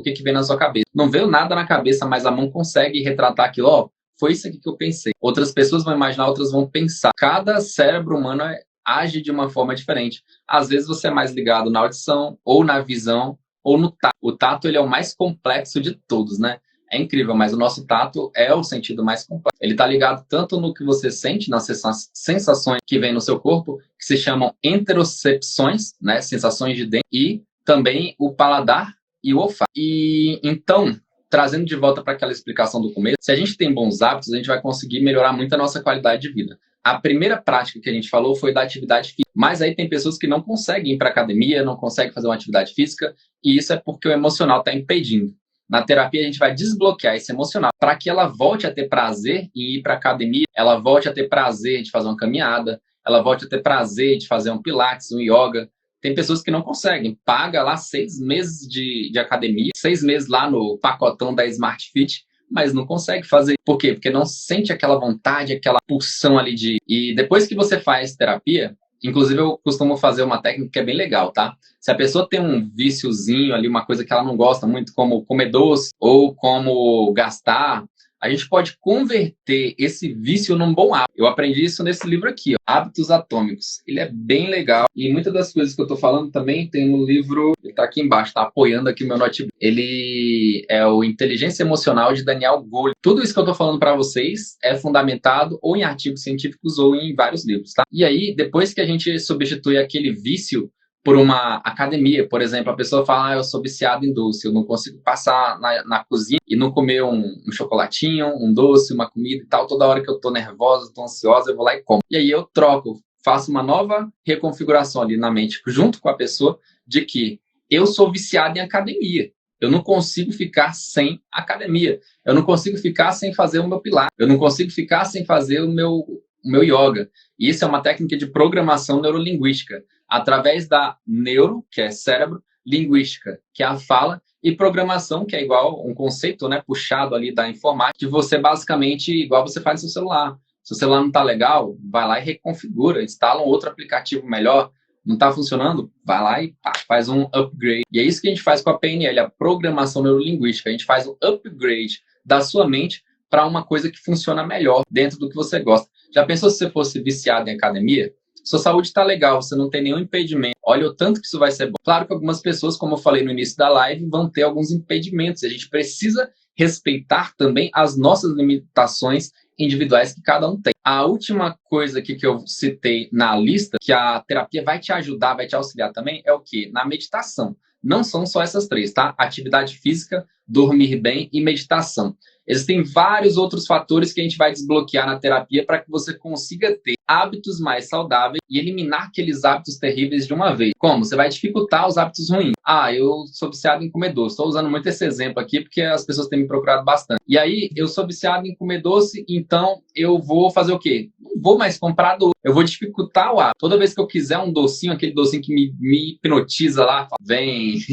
Speaker 1: que vem na sua cabeça. Não veio nada na cabeça, mas a mão consegue retratar aquilo, foi isso aqui que eu pensei. Outras pessoas vão imaginar, outras vão pensar. Cada cérebro humano age de uma forma diferente. Às vezes você é mais ligado na audição, ou na visão, ou no tato. O tato, ele é o mais complexo de todos, né? É incrível, mas o nosso tato é o sentido mais complexo. Ele está ligado tanto no que você sente, nas sensações que vêm no seu corpo, que se chamam interocepções, né? Sensações de dentro, e também o paladar e o olfato. E então, trazendo de volta para aquela explicação do começo, se a gente tem bons hábitos, a gente vai conseguir melhorar muito a nossa qualidade de vida. A primeira prática que a gente falou foi da atividade física, mas aí tem pessoas que não conseguem ir para a academia, não conseguem fazer uma atividade física, e isso é porque o emocional está impedindo. Na terapia, a gente vai desbloquear esse emocional para para que ela volte a ter prazer em ir para academia, ela volte a ter prazer de fazer uma caminhada, ela volte a ter prazer de fazer um pilates, um yoga. Tem pessoas que não conseguem, paga lá 6 meses de academia, 6 meses lá no pacotão da Smart Fit, mas não consegue fazer. Por quê? Porque não sente aquela vontade, aquela pulsão ali de... E depois que você faz terapia, inclusive eu costumo fazer uma técnica que é bem legal, tá? Se a pessoa tem um viciozinho ali, uma coisa que ela não gosta muito, como comer doce ou como gastar, a gente pode converter esse vício num bom hábito. Eu aprendi isso nesse livro aqui, ó, Hábitos Atômicos. Ele é bem legal e muitas das coisas que eu tô falando também tem no livro, ele tá aqui embaixo, tá apoiando aqui o meu notebook. Ele é o Inteligência Emocional de Daniel Goleman. Tudo isso que eu tô falando para vocês é fundamentado ou em artigos científicos ou em vários livros, tá? E aí, depois que a gente substitui aquele vício por uma academia, por exemplo, a pessoa fala, eu sou viciado em doce, eu não consigo passar na cozinha e não comer um chocolatinho, um doce, uma comida e tal, toda hora que eu tô nervosa, tô ansiosa, eu vou lá e como. E aí eu troco, faço uma nova reconfiguração ali na mente, junto com a pessoa, de que eu sou viciado em academia. Eu não consigo ficar sem academia. Eu não consigo ficar sem fazer o meu pilates. Eu não consigo ficar sem fazer o meu yoga. E isso é uma técnica de programação neurolinguística, através da neuro, que é cérebro, linguística, que é a fala, e programação, que é igual um conceito, né, puxado ali da informática, que você basicamente, igual você faz no seu celular. Se o celular não está legal, vai lá e reconfigura, instala um outro aplicativo melhor. Não está funcionando? Vai lá e pá, faz um upgrade. E é isso que a gente faz com a PNL, a programação neurolinguística. A gente faz um upgrade da sua mente para uma coisa que funciona melhor dentro do que você gosta. Já pensou se você fosse viciado em academia? Sua saúde está legal, você não tem nenhum impedimento. Olha o tanto que isso vai ser bom. Claro que algumas pessoas, como eu falei no início da live, vão ter alguns impedimentos. A gente precisa respeitar também as nossas limitações individuais que cada um tem. A última coisa aqui que eu citei na lista, que a terapia vai te ajudar, vai te auxiliar também, é o quê? Na meditação. Não são só essas três, tá? Atividade física, dormir bem e meditação. Existem vários outros fatores que a gente vai desbloquear na terapia para que você consiga ter hábitos mais saudáveis e eliminar aqueles hábitos terríveis de uma vez. Como? Você vai dificultar os hábitos ruins. Ah, eu sou viciado em comer doce. Estou usando muito esse exemplo aqui porque as pessoas têm me procurado bastante. E aí, eu sou viciado em comer doce, então eu vou fazer o quê? Não vou mais comprar doce. Eu vou dificultar o hábito. Toda vez que eu quiser um docinho, aquele docinho que me hipnotiza lá, fala,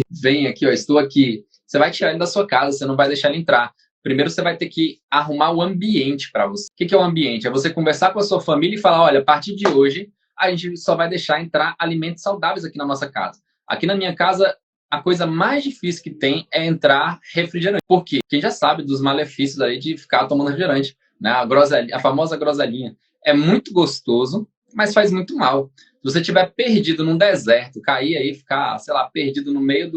Speaker 1: vem aqui, ó, estou aqui. Você vai tirar ele da sua casa, você não vai deixar ele entrar. Primeiro você vai ter que arrumar o ambiente para você. O que é o ambiente? É você conversar com a sua família e falar, olha, a partir de hoje, a gente só vai deixar entrar alimentos saudáveis aqui na nossa casa. Aqui na minha casa, a coisa mais difícil que tem é entrar refrigerante. Por quê? Quem já sabe dos malefícios aí de ficar tomando refrigerante, né? A famosa groselinha. É muito gostoso, mas faz muito mal. Se você estiver perdido num deserto, cair aí, ficar, sei lá, perdido no meio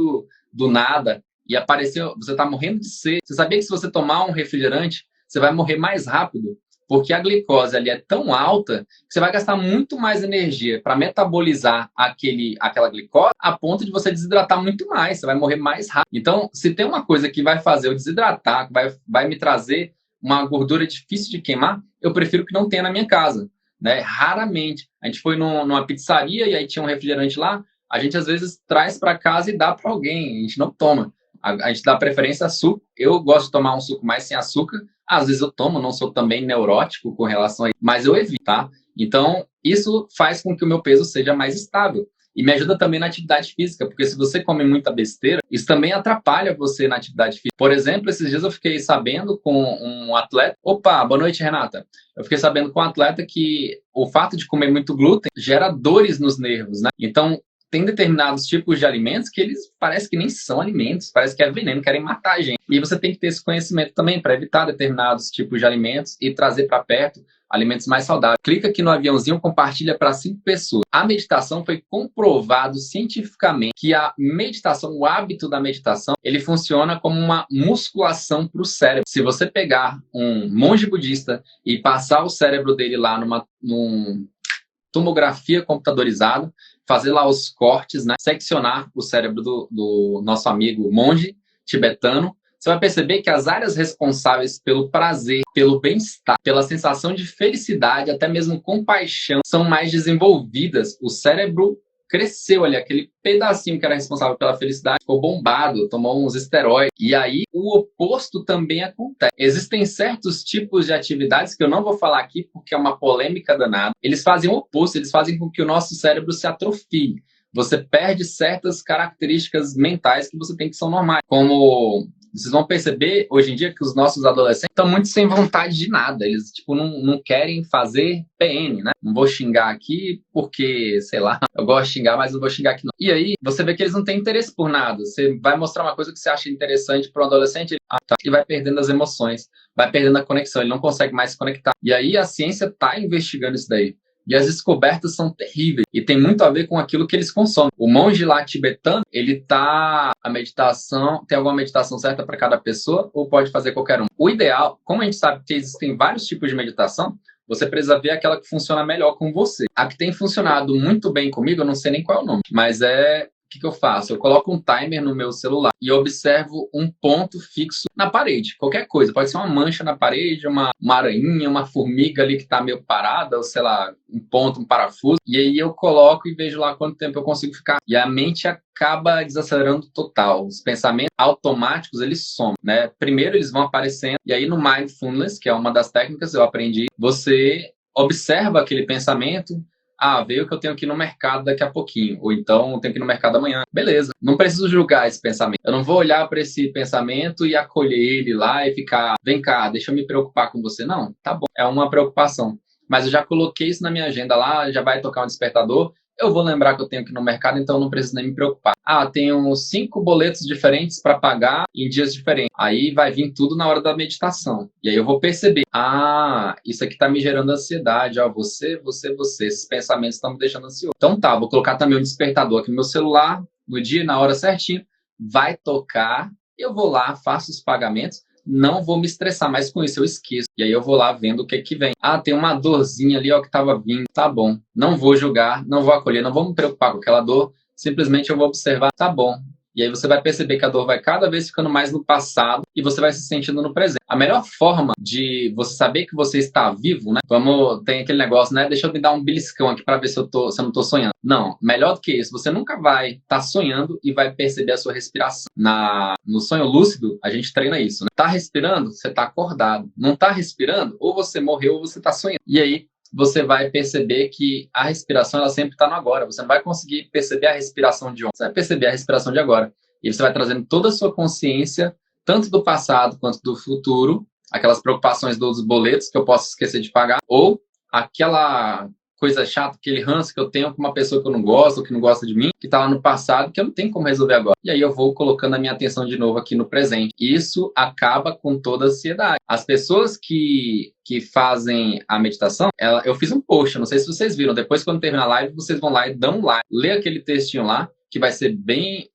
Speaker 1: do nada, e apareceu, você está morrendo de sede. Você sabia que se você tomar um refrigerante, você vai morrer mais rápido? Porque a glicose ali é tão alta que você vai gastar muito mais energia para metabolizar aquela glicose a ponto de você desidratar muito mais. Você vai morrer mais rápido. Então, se tem uma coisa que vai fazer eu desidratar, vai me trazer uma gordura difícil de queimar, eu prefiro que não tenha na minha casa, né? Raramente. A gente foi numa pizzaria e aí tinha um refrigerante lá. A gente às vezes traz para casa e dá para alguém. A gente não toma. A gente dá preferência a suco. Eu gosto de tomar um suco mais sem açúcar. Às vezes eu tomo, não sou também neurótico com relação a isso, mas eu evito, tá? Então, isso faz com que o meu peso seja mais estável. E me ajuda também na atividade física, porque se você come muita besteira, isso também atrapalha você na atividade física. Por exemplo, esses dias eu fiquei sabendo com um atleta... Opa, boa noite, Renata. Eu fiquei sabendo com um atleta que o fato de comer muito glúten gera dores nos nervos, né? Então, tem determinados tipos de alimentos que eles parece que nem são alimentos, parece que é veneno, querem matar a gente. E você tem que ter esse conhecimento também para evitar determinados tipos de alimentos e trazer para perto alimentos mais saudáveis. Clica aqui no aviãozinho, compartilha para 5 pessoas. A meditação foi comprovado cientificamente que a meditação, o hábito da meditação, ele funciona como uma musculação para o cérebro. Se você pegar um monge budista e passar o cérebro dele lá numa tomografia computadorizada, fazer lá os cortes, né? Seccionar o cérebro do nosso amigo monge tibetano, você vai perceber que as áreas responsáveis pelo prazer, pelo bem-estar, pela sensação de felicidade, até mesmo compaixão, são mais desenvolvidas. O cérebro cresceu ali, aquele pedacinho que era responsável pela felicidade, ficou bombado, tomou uns esteroides. E aí, o oposto também acontece. Existem certos tipos de atividades que eu não vou falar aqui porque é uma polêmica danada. Eles fazem o oposto, eles fazem com que o nosso cérebro se atrofie. Você perde certas características mentais que você tem que são normais, como vocês vão perceber hoje em dia que os nossos adolescentes estão muito sem vontade de nada. Eles, tipo, não querem fazer PN, né? Não vou xingar aqui porque, sei lá, eu gosto de xingar, mas não vou xingar aqui não. E aí, você vê que eles não têm interesse por nada. Você vai mostrar uma coisa que você acha interessante para um adolescente, e vai perdendo as emoções, vai perdendo a conexão, ele não consegue mais se conectar. E aí, a ciência está investigando isso daí. E as descobertas são terríveis. E tem muito a ver com aquilo que eles consomem. O monge lá tibetano, a meditação, tem alguma meditação certa para cada pessoa ou pode fazer qualquer um? O ideal, como a gente sabe que existem vários tipos de meditação, você precisa ver aquela que funciona melhor com você. A que tem funcionado muito bem comigo, eu não sei nem qual é o nome, mas o que eu faço? Eu coloco um timer no meu celular e observo um ponto fixo na parede. Qualquer coisa. Pode ser uma mancha na parede, uma aranhinha, uma formiga ali que está meio parada, ou sei lá, um ponto, um parafuso. E aí eu coloco e vejo lá quanto tempo eu consigo ficar. E a mente acaba desacelerando total. Os pensamentos automáticos, eles somem, né? Primeiro eles vão aparecendo. E aí no Mindfulness, que é uma das técnicas que eu aprendi, você observa aquele pensamento. Veio que eu tenho que ir no mercado daqui a pouquinho. Ou então, eu tenho que ir no mercado amanhã. Beleza. Não preciso julgar esse pensamento. Eu não vou olhar para esse pensamento e acolher ele lá e ficar, vem cá, deixa eu me preocupar com você. Não, tá bom. É uma preocupação. Mas eu já coloquei isso na minha agenda lá, já vai tocar um despertador. Eu vou lembrar que eu tenho que ir no mercado, então não preciso nem me preocupar. Tenho 5 boletos diferentes para pagar em dias diferentes. Aí vai vir tudo na hora da meditação. E aí eu vou perceber, isso aqui está me gerando ansiedade. Você. Esses pensamentos estão me deixando ansioso. Então tá, vou colocar também um despertador aqui no meu celular, no dia, na hora certinho. Vai tocar, eu vou lá, faço os pagamentos. Não vou me estressar mais com isso, eu esqueço. E aí eu vou lá vendo o que vem. Tem uma dorzinha ali, ó, que tava vindo. Tá bom. Não vou julgar, não vou acolher, não vou me preocupar com aquela dor. Simplesmente eu vou observar. Tá bom. E aí você vai perceber que a dor vai cada vez ficando mais no passado e você vai se sentindo no presente. A melhor forma de você saber que você está vivo, né? Tem aquele negócio, né? Deixa eu me dar um beliscão aqui para ver se eu não tô sonhando. Não, melhor do que isso. Você nunca vai estar sonhando e vai perceber a sua respiração. No sonho lúcido, a gente treina isso, né? Tá respirando? Você tá acordado. Não tá respirando? Ou você morreu ou você tá sonhando. E aí, você vai perceber que a respiração ela sempre está no agora. Você não vai conseguir perceber a respiração de ontem. Você vai perceber a respiração de agora. E você vai trazendo toda a sua consciência, tanto do passado quanto do futuro, aquelas preocupações dos boletos que eu posso esquecer de pagar, ou aquela coisa chata, aquele ranço que eu tenho com uma pessoa que eu não gosto, ou que não gosta de mim, que está lá no passado, que eu não tenho como resolver agora. E aí eu vou colocando a minha atenção de novo aqui no presente. Isso acaba com toda a ansiedade. As pessoas que fazem a meditação, eu fiz um post, não sei se vocês viram, depois quando terminar a live, vocês vão lá e dão um like, lê aquele textinho lá, que vai ser bem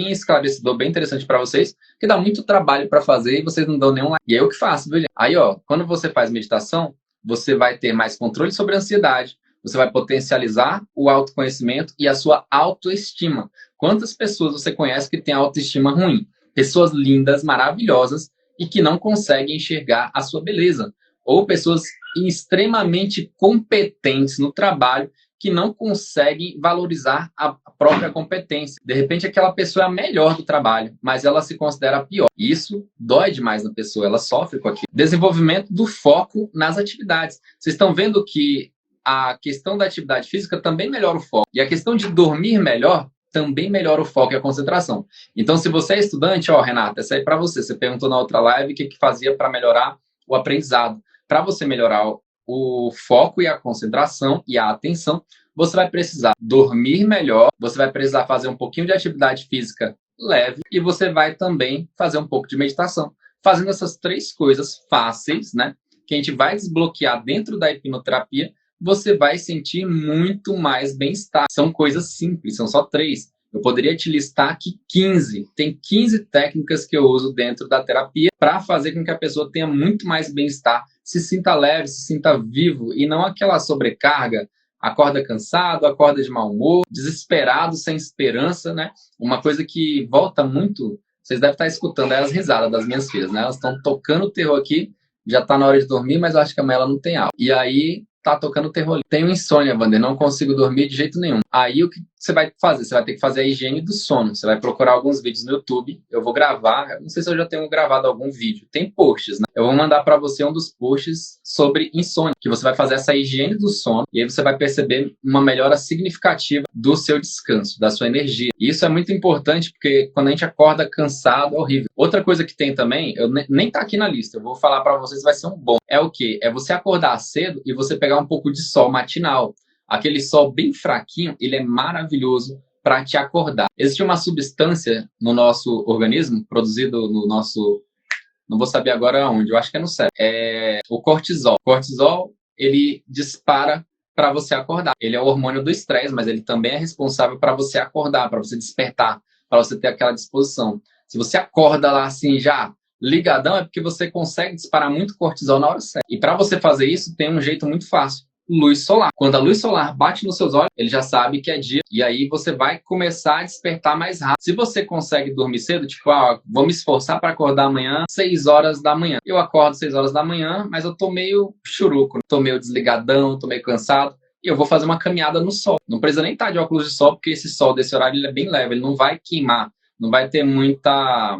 Speaker 1: esclarecedor, bem interessante para vocês, que dá muito trabalho para fazer e vocês não dão nenhum like. E é eu que faço, viu? Aí, ó, quando você faz meditação, você vai ter mais controle sobre a ansiedade, você vai potencializar o autoconhecimento e a sua autoestima. Quantas pessoas você conhece que têm autoestima ruim? Pessoas lindas, maravilhosas e que não conseguem enxergar a sua beleza. Ou pessoas extremamente competentes no trabalho que não conseguem valorizar a própria competência. De repente, aquela pessoa é a melhor do trabalho, mas ela se considera a pior. E isso dói demais na pessoa, ela sofre com aquilo. Desenvolvimento do foco nas atividades. Vocês estão vendo que a questão da atividade física também melhora o foco. E a questão de dormir melhor também melhora o foco e a concentração. Então, se você é estudante, Renata, essa aí é para você. Você perguntou na outra live o que fazia para melhorar o aprendizado. Para você melhorar o foco e a concentração e a atenção, você vai precisar dormir melhor, você vai precisar fazer um pouquinho de atividade física leve e você vai também fazer um pouco de meditação. Fazendo essas 3 coisas fáceis, né, que a gente vai desbloquear dentro da hipnoterapia, você vai sentir muito mais bem-estar. São coisas simples, são só 3. Eu poderia te listar aqui 15. Tem 15 técnicas que eu uso dentro da terapia para fazer com que a pessoa tenha muito mais bem-estar, se sinta leve, se sinta vivo e não aquela sobrecarga, acorda cansado, acorda de mau humor, desesperado, sem esperança, né? Uma coisa que volta muito, vocês devem estar escutando, é as risadas das minhas filhas, né? Elas estão tocando terror aqui, já está na hora de dormir, mas eu acho que amanhã ela não tem aula. E aí tá tocando terror. Tenho insônia, Wander, não consigo dormir de jeito nenhum. Aí o que você vai fazer? Você vai ter que fazer a higiene do sono. Você vai procurar alguns vídeos no YouTube. Eu vou gravar. Eu não sei se eu já tenho gravado algum vídeo. Tem posts, né? Eu vou mandar para você um dos posts sobre insônia, que você vai fazer essa higiene do sono e aí você vai perceber uma melhora significativa do seu descanso, da sua energia. E isso é muito importante porque quando a gente acorda cansado é horrível. Outra coisa que tem também, eu nem tá aqui na lista, eu vou falar para vocês, vai ser um bom. É o quê? É você acordar cedo e você pegar um pouco de sol matinal. Aquele sol bem fraquinho, ele é maravilhoso para te acordar. Existe uma substância no nosso organismo, produzido no nosso... Não vou saber agora onde, eu acho que é no cérebro. É o cortisol. O cortisol, ele dispara para você acordar. Ele é o hormônio do estresse, mas ele também é responsável para você acordar, para você despertar, para você ter aquela disposição. Se você acorda lá assim já ligadão, é porque você consegue disparar muito cortisol na hora certa. E para você fazer isso, tem um jeito muito fácil. Luz solar. Quando a luz solar bate nos seus olhos, ele já sabe que é dia e aí você vai começar a despertar mais rápido. Se você consegue dormir cedo, tipo, vou me esforçar para acordar amanhã 6 horas da manhã. Eu acordo 6 horas da manhã, mas eu tô meio churuco, tô meio desligadão, tô meio cansado. E eu vou fazer uma caminhada no sol. Não precisa nem estar de óculos de sol, porque esse sol desse horário ele é bem leve, ele não vai queimar. Não vai ter muita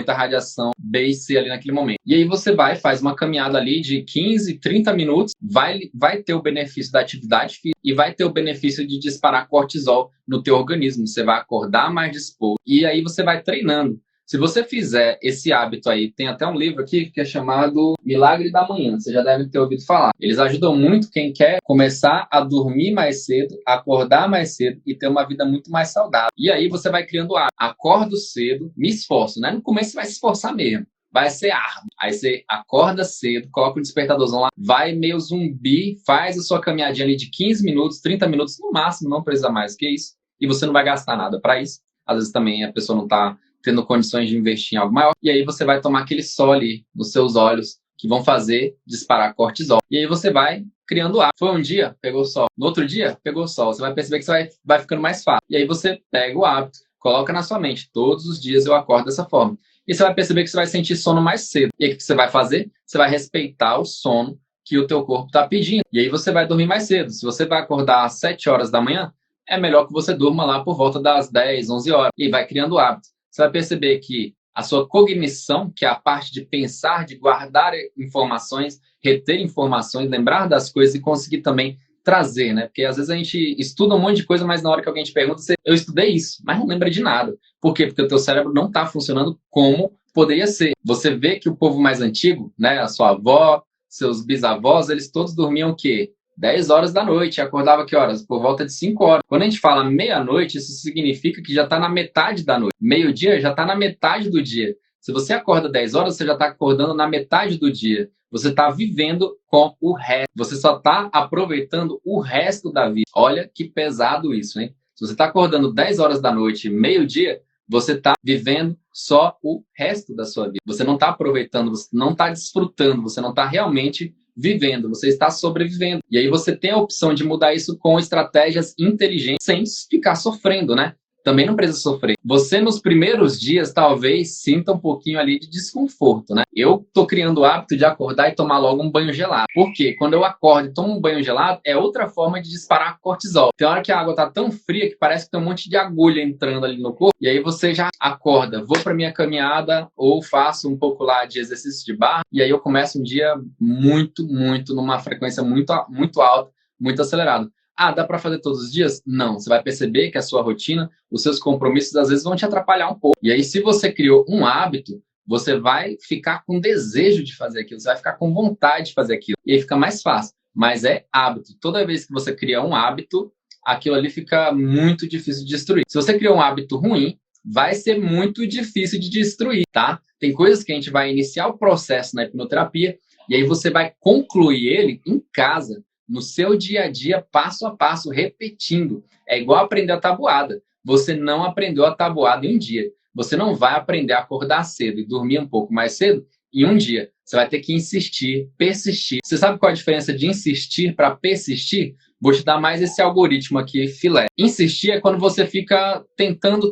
Speaker 1: radiação base ali naquele momento. E aí você faz uma caminhada ali de 15, 30 minutos, vai ter o benefício da atividade física e vai ter o benefício de disparar cortisol no teu organismo. Você vai acordar mais disposto e aí você vai treinando. Se você fizer esse hábito aí, tem até um livro aqui que é chamado Milagre da Manhã, você já deve ter ouvido falar. Eles ajudam muito quem quer começar a dormir mais cedo, acordar mais cedo e ter uma vida muito mais saudável. E aí você vai criando hábito. Acordo cedo, me esforço, né? No começo você vai se esforçar mesmo. Vai ser árduo. Aí você acorda cedo, coloca o despertadorzão lá, vai meio zumbi, faz a sua caminhadinha ali de 15 minutos, 30 minutos no máximo, não precisa mais que isso. E você não vai gastar nada para isso. Às vezes também a pessoa não está tendo condições de investir em algo maior, e aí você vai tomar aquele sol ali nos seus olhos, que vão fazer disparar cortisol. E aí você vai criando hábito. Foi um dia, pegou sol. No outro dia, pegou sol. Você vai perceber que você vai ficando mais fácil. E aí você pega o hábito, coloca na sua mente, todos os dias eu acordo dessa forma. E você vai perceber que você vai sentir sono mais cedo. E aí o que você vai fazer? Você vai respeitar o sono que o teu corpo está pedindo. E aí você vai dormir mais cedo. Se você vai acordar às 7 horas da manhã, é melhor que você durma lá por volta das 10, 11 horas. E vai criando hábito. Você vai perceber que a sua cognição, que é a parte de pensar, de guardar informações, reter informações, lembrar das coisas e conseguir também trazer, né? Porque às vezes a gente estuda um monte de coisa, mas na hora que alguém te pergunta, eu estudei isso, mas não lembra de nada. Por quê? Porque o teu cérebro não está funcionando como poderia ser. Você vê que o povo mais antigo, né? A sua avó, seus bisavós, eles todos dormiam o quê? 10 horas da noite, acordava que horas? Por volta de 5 horas. Quando a gente fala meia-noite, isso significa que já está na metade da noite. Meio-dia já está na metade do dia. Se você acorda 10 horas, você já está acordando na metade do dia. Você está vivendo com o resto. Você só está aproveitando o resto da vida. Olha que pesado isso, hein? Se você está acordando 10 horas da noite, meio-dia, você está vivendo só o resto da sua vida. Você não está aproveitando, você não está desfrutando, você não está realmente vivendo, você está sobrevivendo. E aí você tem a opção de mudar isso com estratégias inteligentes, sem ficar sofrendo, né? Também não precisa sofrer. Você, nos primeiros dias, talvez sinta um pouquinho ali de desconforto, né? Eu tô criando o hábito de acordar e tomar logo um banho gelado. Por quê? Quando eu acordo e tomo um banho gelado, é outra forma de disparar cortisol. Tem hora que a água tá tão fria que parece que tem um monte de agulha entrando ali no corpo, e aí você já acorda, vou pra minha caminhada, ou faço um pouco lá de exercício de barra, e aí eu começo um dia muito, numa frequência muito alta, muito acelerada. Ah, dá para fazer todos os dias? Não. Você vai perceber que a sua rotina, os seus compromissos, às vezes vão te atrapalhar um pouco. E aí, se você criou um hábito, você vai ficar com desejo de fazer aquilo, você vai ficar com vontade de fazer aquilo. E aí fica mais fácil. Mas é hábito. Toda vez que você cria um hábito, aquilo ali fica muito difícil de destruir. Se você criou um hábito ruim, vai ser muito difícil de destruir, tá? Tem coisas que a gente vai iniciar o processo na hipnoterapia, e aí você vai concluir ele em casa, no seu dia a dia, passo a passo, repetindo. É igual aprender a tabuada. Você não aprendeu a tabuada em um dia. Você não vai aprender a acordar cedo e dormir um pouco mais cedo em um dia. Você vai ter que insistir, persistir. Você sabe qual é a diferença de insistir para persistir? Vou te dar mais esse algoritmo aqui, filé. Insistir é quando você fica tentando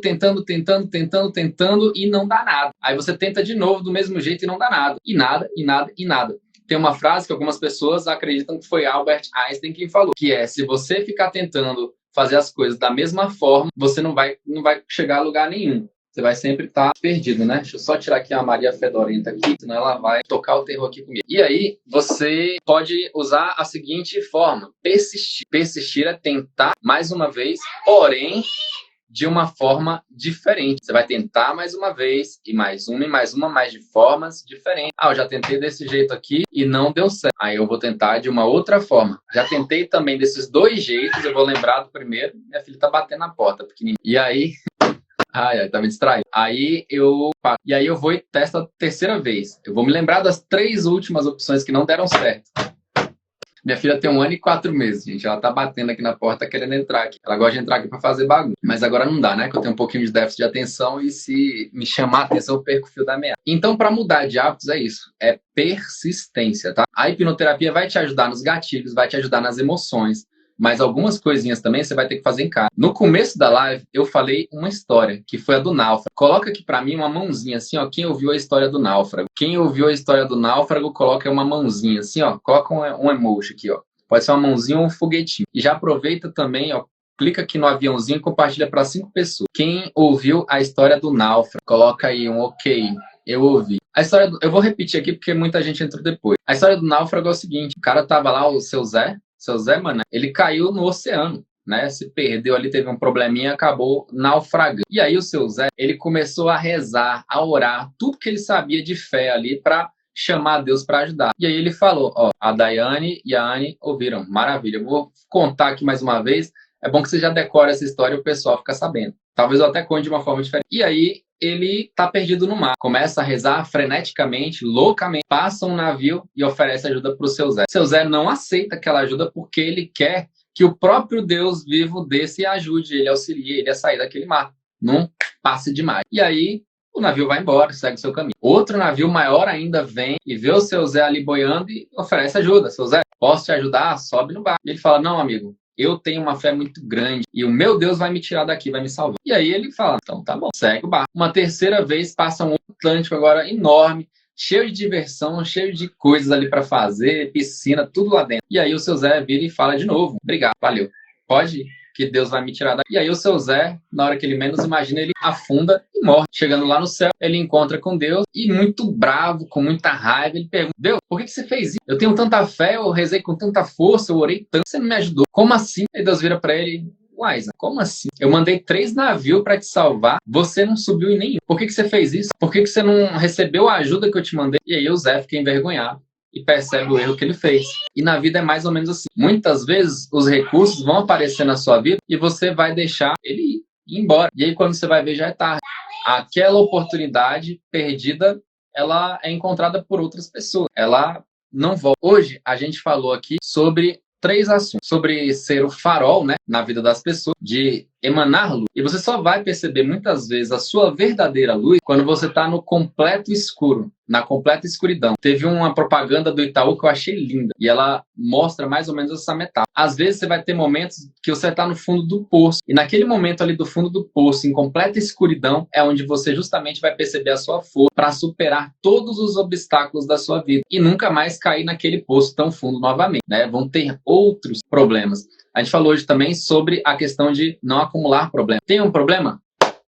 Speaker 1: e não dá nada. Aí você tenta de novo do mesmo jeito e não dá nada. E nada, e nada, e nada. Tem uma frase que algumas pessoas acreditam que foi Albert Einstein quem falou, que é: se você ficar tentando fazer as coisas da mesma forma, você não vai chegar a lugar nenhum. Você vai sempre estar perdido, né? Deixa eu só tirar aqui a Maria Fedorenta aqui, senão ela vai tocar o terror aqui comigo. E aí, você pode usar a seguinte forma: persistir. Persistir é tentar mais uma vez, porém de uma forma diferente. Você vai tentar mais uma vez, e mais uma, mas de formas diferentes. Ah, eu já tentei desse jeito aqui e não deu certo. Aí eu vou tentar de uma outra forma. Já tentei também desses dois jeitos, eu vou lembrar do primeiro. Minha filha tá batendo na porta, pequenininha. E aí... Ai, tá me distraindo. E aí eu vou e testo a terceira vez. Eu vou me lembrar das 3 últimas opções que não deram certo. Minha filha tem 1 ano e 4 meses, gente. Ela tá batendo aqui na porta querendo entrar aqui. Ela gosta de entrar aqui pra fazer bagunça. Mas agora não dá, né? Que eu tenho um pouquinho de déficit de atenção e se me chamar a atenção eu perco o fio da meada. Então, pra mudar de hábitos é isso. É persistência, tá? A hipnoterapia vai te ajudar nos gatilhos, vai te ajudar nas emoções. Mas algumas coisinhas também você vai ter que fazer em casa. No começo da live, eu falei uma história, que foi a do náufrago. Coloca aqui pra mim uma mãozinha assim, ó, quem ouviu a história do náufrago. Quem ouviu a história do náufrago, coloca uma mãozinha assim, ó, coloca um emoji aqui, ó. Pode ser uma mãozinha ou um foguetinho. E já aproveita também, ó, clica aqui no aviãozinho e compartilha para 5 pessoas. Quem ouviu a história do náufrago, coloca aí um ok. Eu ouvi. Eu vou repetir aqui porque muita gente entrou depois. A história do náufrago é o seguinte: o cara tava lá, o seu Zé, mano, ele caiu no oceano, né? Se perdeu ali, teve um probleminha, acabou naufragando. E aí o seu Zé, ele começou a rezar, a orar, tudo que ele sabia de fé ali para chamar Deus para ajudar. E aí ele falou, ó, a Daiane e a Anne ouviram, maravilha. Eu vou contar aqui mais uma vez. É bom que você já decore essa história e o pessoal fica sabendo. Talvez eu até conte de uma forma diferente. E aí ele tá perdido no mar. Começa a rezar freneticamente, loucamente, passa um navio e oferece ajuda pro seu Zé. Seu Zé não aceita aquela ajuda porque ele quer que o próprio Deus vivo desça e ajude ele, auxilie ele a sair daquele mar. Não passe demais. E aí o navio vai embora, segue o seu caminho. Outro navio maior ainda vem e vê o seu Zé ali boiando e oferece ajuda. Seu Zé, posso te ajudar? Sobe no barco. E ele fala, não, amigo, eu tenho uma fé muito grande e o meu Deus vai me tirar daqui, vai me salvar. E aí ele fala, então tá bom, segue o barco. Uma terceira vez passa um Atlântico agora enorme, cheio de diversão, cheio de coisas ali para fazer, piscina, tudo lá dentro. E aí o seu Zé vira e fala de novo, obrigado, valeu, pode ir, que Deus vai me tirar daqui. E aí o seu Zé, na hora que ele menos imagina, ele afunda e morre. Chegando lá no céu, ele encontra com Deus e muito bravo, com muita raiva, ele pergunta, Deus, por que você fez isso? Eu tenho tanta fé, eu rezei com tanta força, eu orei tanto, você não me ajudou. Como assim? Aí Deus vira para ele, uai, como assim? Eu mandei 3 navios para te salvar, você não subiu em nenhum. Por que você fez isso? Por que você não recebeu a ajuda que eu te mandei? E aí o Zé fica envergonhado e percebe o erro que ele fez. E na vida é mais ou menos assim. Muitas vezes os recursos vão aparecer na sua vida e você vai deixar ele ir embora. E aí quando você vai ver já é tarde. Aquela oportunidade perdida, ela é encontrada por outras pessoas. Ela não volta. Hoje a gente falou aqui sobre 3 assuntos. Sobre ser o farol, né, na vida das pessoas, de emanar luz. E você só vai perceber muitas vezes a sua verdadeira luz quando você está no completo escuro, na completa escuridão. Teve uma propaganda do Itaú que eu achei linda e ela mostra mais ou menos essa metáfora. Às vezes você vai ter momentos que você está no fundo do poço e naquele momento ali do fundo do poço, em completa escuridão, é onde você justamente vai perceber a sua força para superar todos os obstáculos da sua vida e nunca mais cair naquele poço tão fundo novamente, né? Vão ter outros problemas. A gente falou hoje também sobre a questão de não acumular problema. Tem um problema?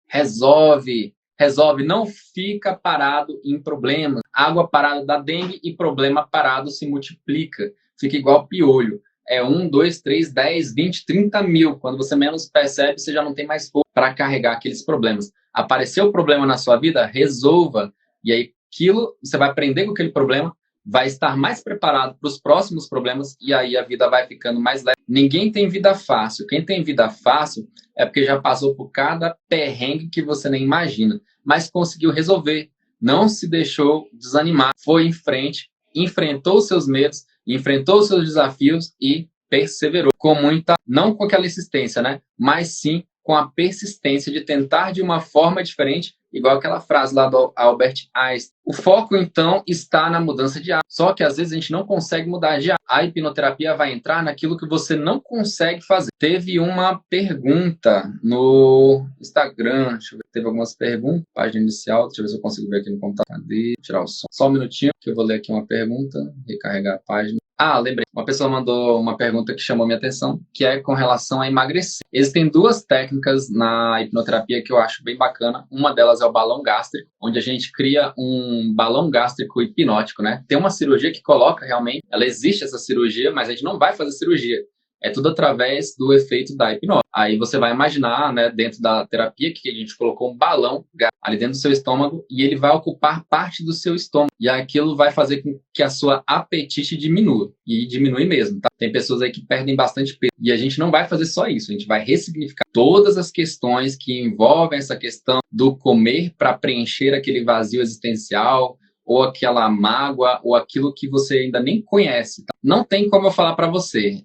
Speaker 1: Resolve. Resolve. Não fica parado em problemas. Água parada dá dengue e problema parado se multiplica. Fica igual piolho. É 1, 2, 3, 10, 20, 30 mil. Quando você menos percebe, você já não tem mais força para carregar aqueles problemas. Apareceu o problema na sua vida? Resolva. E aí, aquilo, você vai aprender com aquele problema, vai estar mais preparado para os próximos problemas e aí a vida vai ficando mais leve. Ninguém tem vida fácil. Quem tem vida fácil é porque já passou por cada perrengue que você nem imagina, mas conseguiu resolver, não se deixou desanimar, foi em frente, enfrentou os seus medos, enfrentou os seus desafios e perseverou com muita, não com aquela insistência, né? Mas sim com a persistência de tentar de uma forma diferente, igual aquela frase lá do Albert Einstein. O foco, então, está na mudança de hábito. Só que, às vezes, a gente não consegue mudar de hábito. A hipnoterapia vai entrar naquilo que você não consegue fazer. Teve uma pergunta no Instagram. Deixa eu ver. Teve algumas perguntas. Página inicial. Deixa eu ver se eu consigo ver aqui no computador. Cadê? Tirar o som. Só um minutinho que eu vou ler aqui uma pergunta. Recarregar a página. Ah, lembrei. Uma pessoa mandou uma pergunta que chamou minha atenção, que é com relação a emagrecer. Existem duas técnicas na hipnoterapia que eu acho bem bacana. Uma delas é o balão gástrico, onde a gente cria um balão gástrico hipnótico, né? Tem uma cirurgia que coloca realmente, ela existe essa cirurgia, mas a gente não vai fazer cirurgia. É tudo através do efeito da hipnose. Aí você vai imaginar, né, dentro da terapia, que a gente colocou um balão ali dentro do seu estômago e ele vai ocupar parte do seu estômago. E aquilo vai fazer com que a sua apetite diminua. E diminui mesmo, tá? Tem pessoas aí que perdem bastante peso. E a gente não vai fazer só isso. A gente vai ressignificar todas as questões que envolvem essa questão do comer para preencher aquele vazio existencial, ou aquela mágoa, ou aquilo que você ainda nem conhece. Tá? Não tem como eu falar para você,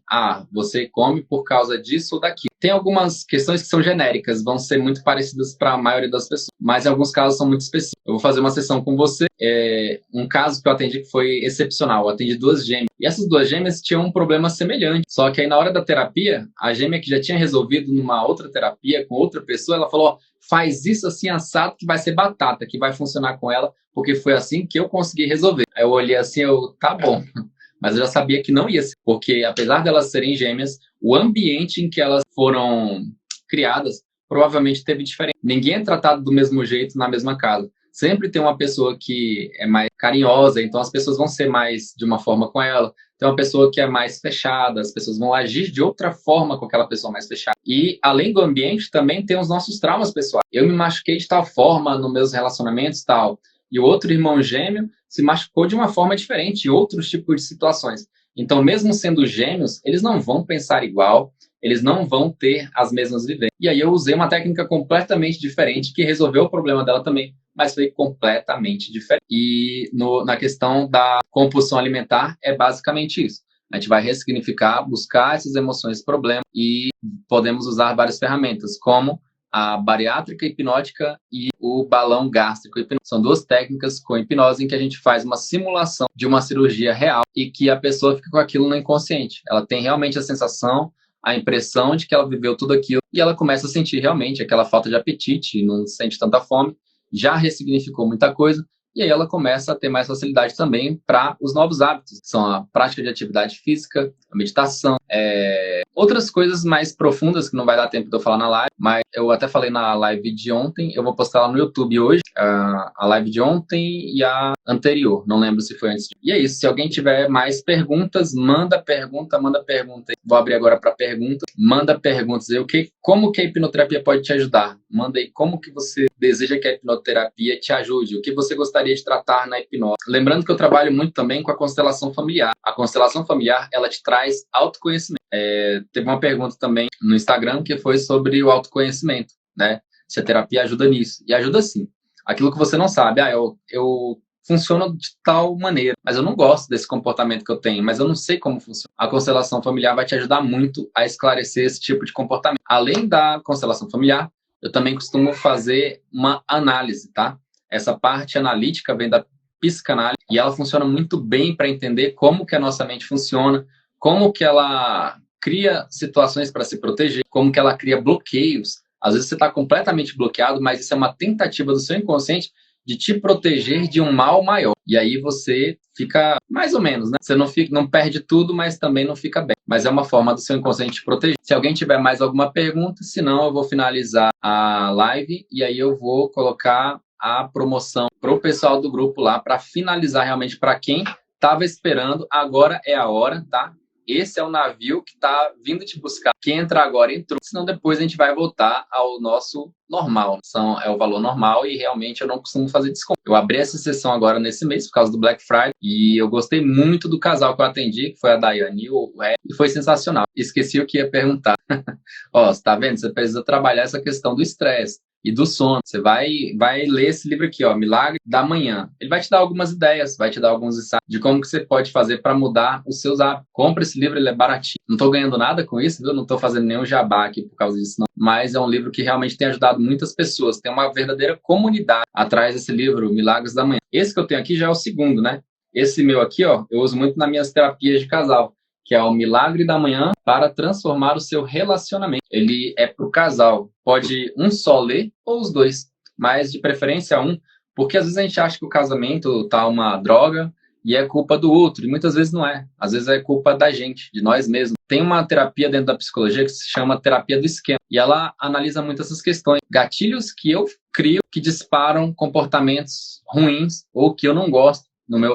Speaker 1: você come por causa disso ou daquilo. Tem algumas questões que são genéricas, vão ser muito parecidas para a maioria das pessoas, mas em alguns casos são muito específicos. Eu vou fazer uma sessão com você, um caso que eu atendi que foi excepcional, eu atendi duas gêmeas, e essas duas gêmeas tinham um problema semelhante, só que aí na hora da terapia, a gêmea que já tinha resolvido numa outra terapia com outra pessoa, ela falou, faz isso assim assado que vai ser batata, que vai funcionar com ela, porque foi assim que eu consegui resolver. Aí eu olhei assim, tá bom. Mas eu já sabia que não ia ser, porque apesar delas serem gêmeas, o ambiente em que elas foram criadas provavelmente teve diferença. Ninguém é tratado do mesmo jeito na mesma casa. Sempre tem uma pessoa que é mais carinhosa, então as pessoas vão ser mais de uma forma com ela. Tem uma pessoa que é mais fechada, as pessoas vão agir de outra forma com aquela pessoa mais fechada. E, além do ambiente, também tem os nossos traumas pessoais. Eu me machuquei de tal forma nos meus relacionamentos, tal, e o outro irmão gêmeo se machucou de uma forma diferente, em outros tipos de situações. Então, mesmo sendo gêmeos, eles não vão pensar igual, eles não vão ter as mesmas vivências. E aí eu usei uma técnica completamente diferente que resolveu o problema dela também, mas foi completamente diferente. E na questão da compulsão alimentar, é basicamente isso. A gente vai ressignificar, buscar essas emoções, problemas, e podemos usar várias ferramentas, como a bariátrica hipnótica e o balão gástrico hipnótico. São duas técnicas com hipnose em que a gente faz uma simulação de uma cirurgia real e que a pessoa fica com aquilo no inconsciente. Ela tem realmente a sensação, a impressão de que ela viveu tudo aquilo e ela começa a sentir realmente aquela falta de apetite, não sente tanta fome, já ressignificou muita coisa. E aí ela começa a ter mais facilidade também para os novos hábitos, que são a prática de atividade física, a meditação, outras coisas mais profundas que não vai dar tempo de eu falar na live, mas eu até falei na live de ontem, eu vou postar lá no YouTube hoje, a live de ontem e a anterior, não lembro se foi antes. E é isso, se alguém tiver mais perguntas, manda pergunta. Vou abrir agora para perguntas, manda perguntas. Como que a hipnoterapia pode te ajudar? Manda aí como que você deseja que a hipnoterapia te ajude, o que você gostaria de tratar na hipnose. Lembrando que eu trabalho muito também com a constelação familiar. A constelação familiar, ela te traz autoconhecimento. Teve uma pergunta também no Instagram que foi sobre o autoconhecimento, né? Se a terapia ajuda nisso. E ajuda sim. Aquilo que você não sabe, eu funciono de tal maneira, mas eu não gosto desse comportamento que eu tenho, mas eu não sei como funciona. A constelação familiar vai te ajudar muito a esclarecer esse tipo de comportamento. Além da constelação familiar, eu também costumo fazer uma análise, tá? Essa parte analítica vem da psicanálise e ela funciona muito bem para entender como que a nossa mente funciona, como que ela cria situações para se proteger, como que ela cria bloqueios. Às vezes você está completamente bloqueado, mas isso é uma tentativa do seu inconsciente de te proteger de um mal maior. E aí você fica mais ou menos, né? Você não perde tudo, mas também não fica bem. Mas é uma forma do seu inconsciente te proteger. Se alguém tiver mais alguma pergunta, senão eu vou finalizar a live e aí eu vou colocar a promoção para o pessoal do grupo lá para finalizar realmente para quem estava esperando. Agora é a hora, tá? Esse é o navio que está vindo te buscar. Quem entrar agora entrou, senão depois a gente vai voltar ao nosso normal. É o valor normal e realmente eu não costumo fazer desconto. Eu abri essa sessão agora nesse mês por causa do Black Friday e eu gostei muito do casal que eu atendi, que foi a Daiane e o Ed, e foi sensacional. Esqueci o que ia perguntar. Ó, você tá vendo? Você precisa trabalhar essa questão do estresse e do sono. Você vai ler esse livro aqui, ó, Milagre da Manhã. Ele vai te dar algumas ideias, vai te dar alguns insights de como que você pode fazer para mudar os seus hábitos. Compra esse livro, ele é baratinho. Não estou ganhando nada com isso, viu? Não estou fazendo nenhum jabá aqui por causa disso, não. Mas é um livro que realmente tem ajudado muitas pessoas. Tem uma verdadeira comunidade atrás desse livro, Milagres da Manhã. Esse que eu tenho aqui já é o segundo, né? Esse meu aqui, ó, eu uso muito nas minhas terapias de casal, que é o Milagre da Manhã para transformar o seu relacionamento. Ele é para o casal. Pode um só ler ou os dois, mas de preferência um, porque às vezes a gente acha que o casamento tá uma droga e é culpa do outro, e muitas vezes não é. Às vezes é culpa da gente, de nós mesmos. Tem uma terapia dentro da psicologia que se chama terapia do esquema, e ela analisa muito essas questões. Gatilhos que eu crio que disparam comportamentos ruins ou que eu não gosto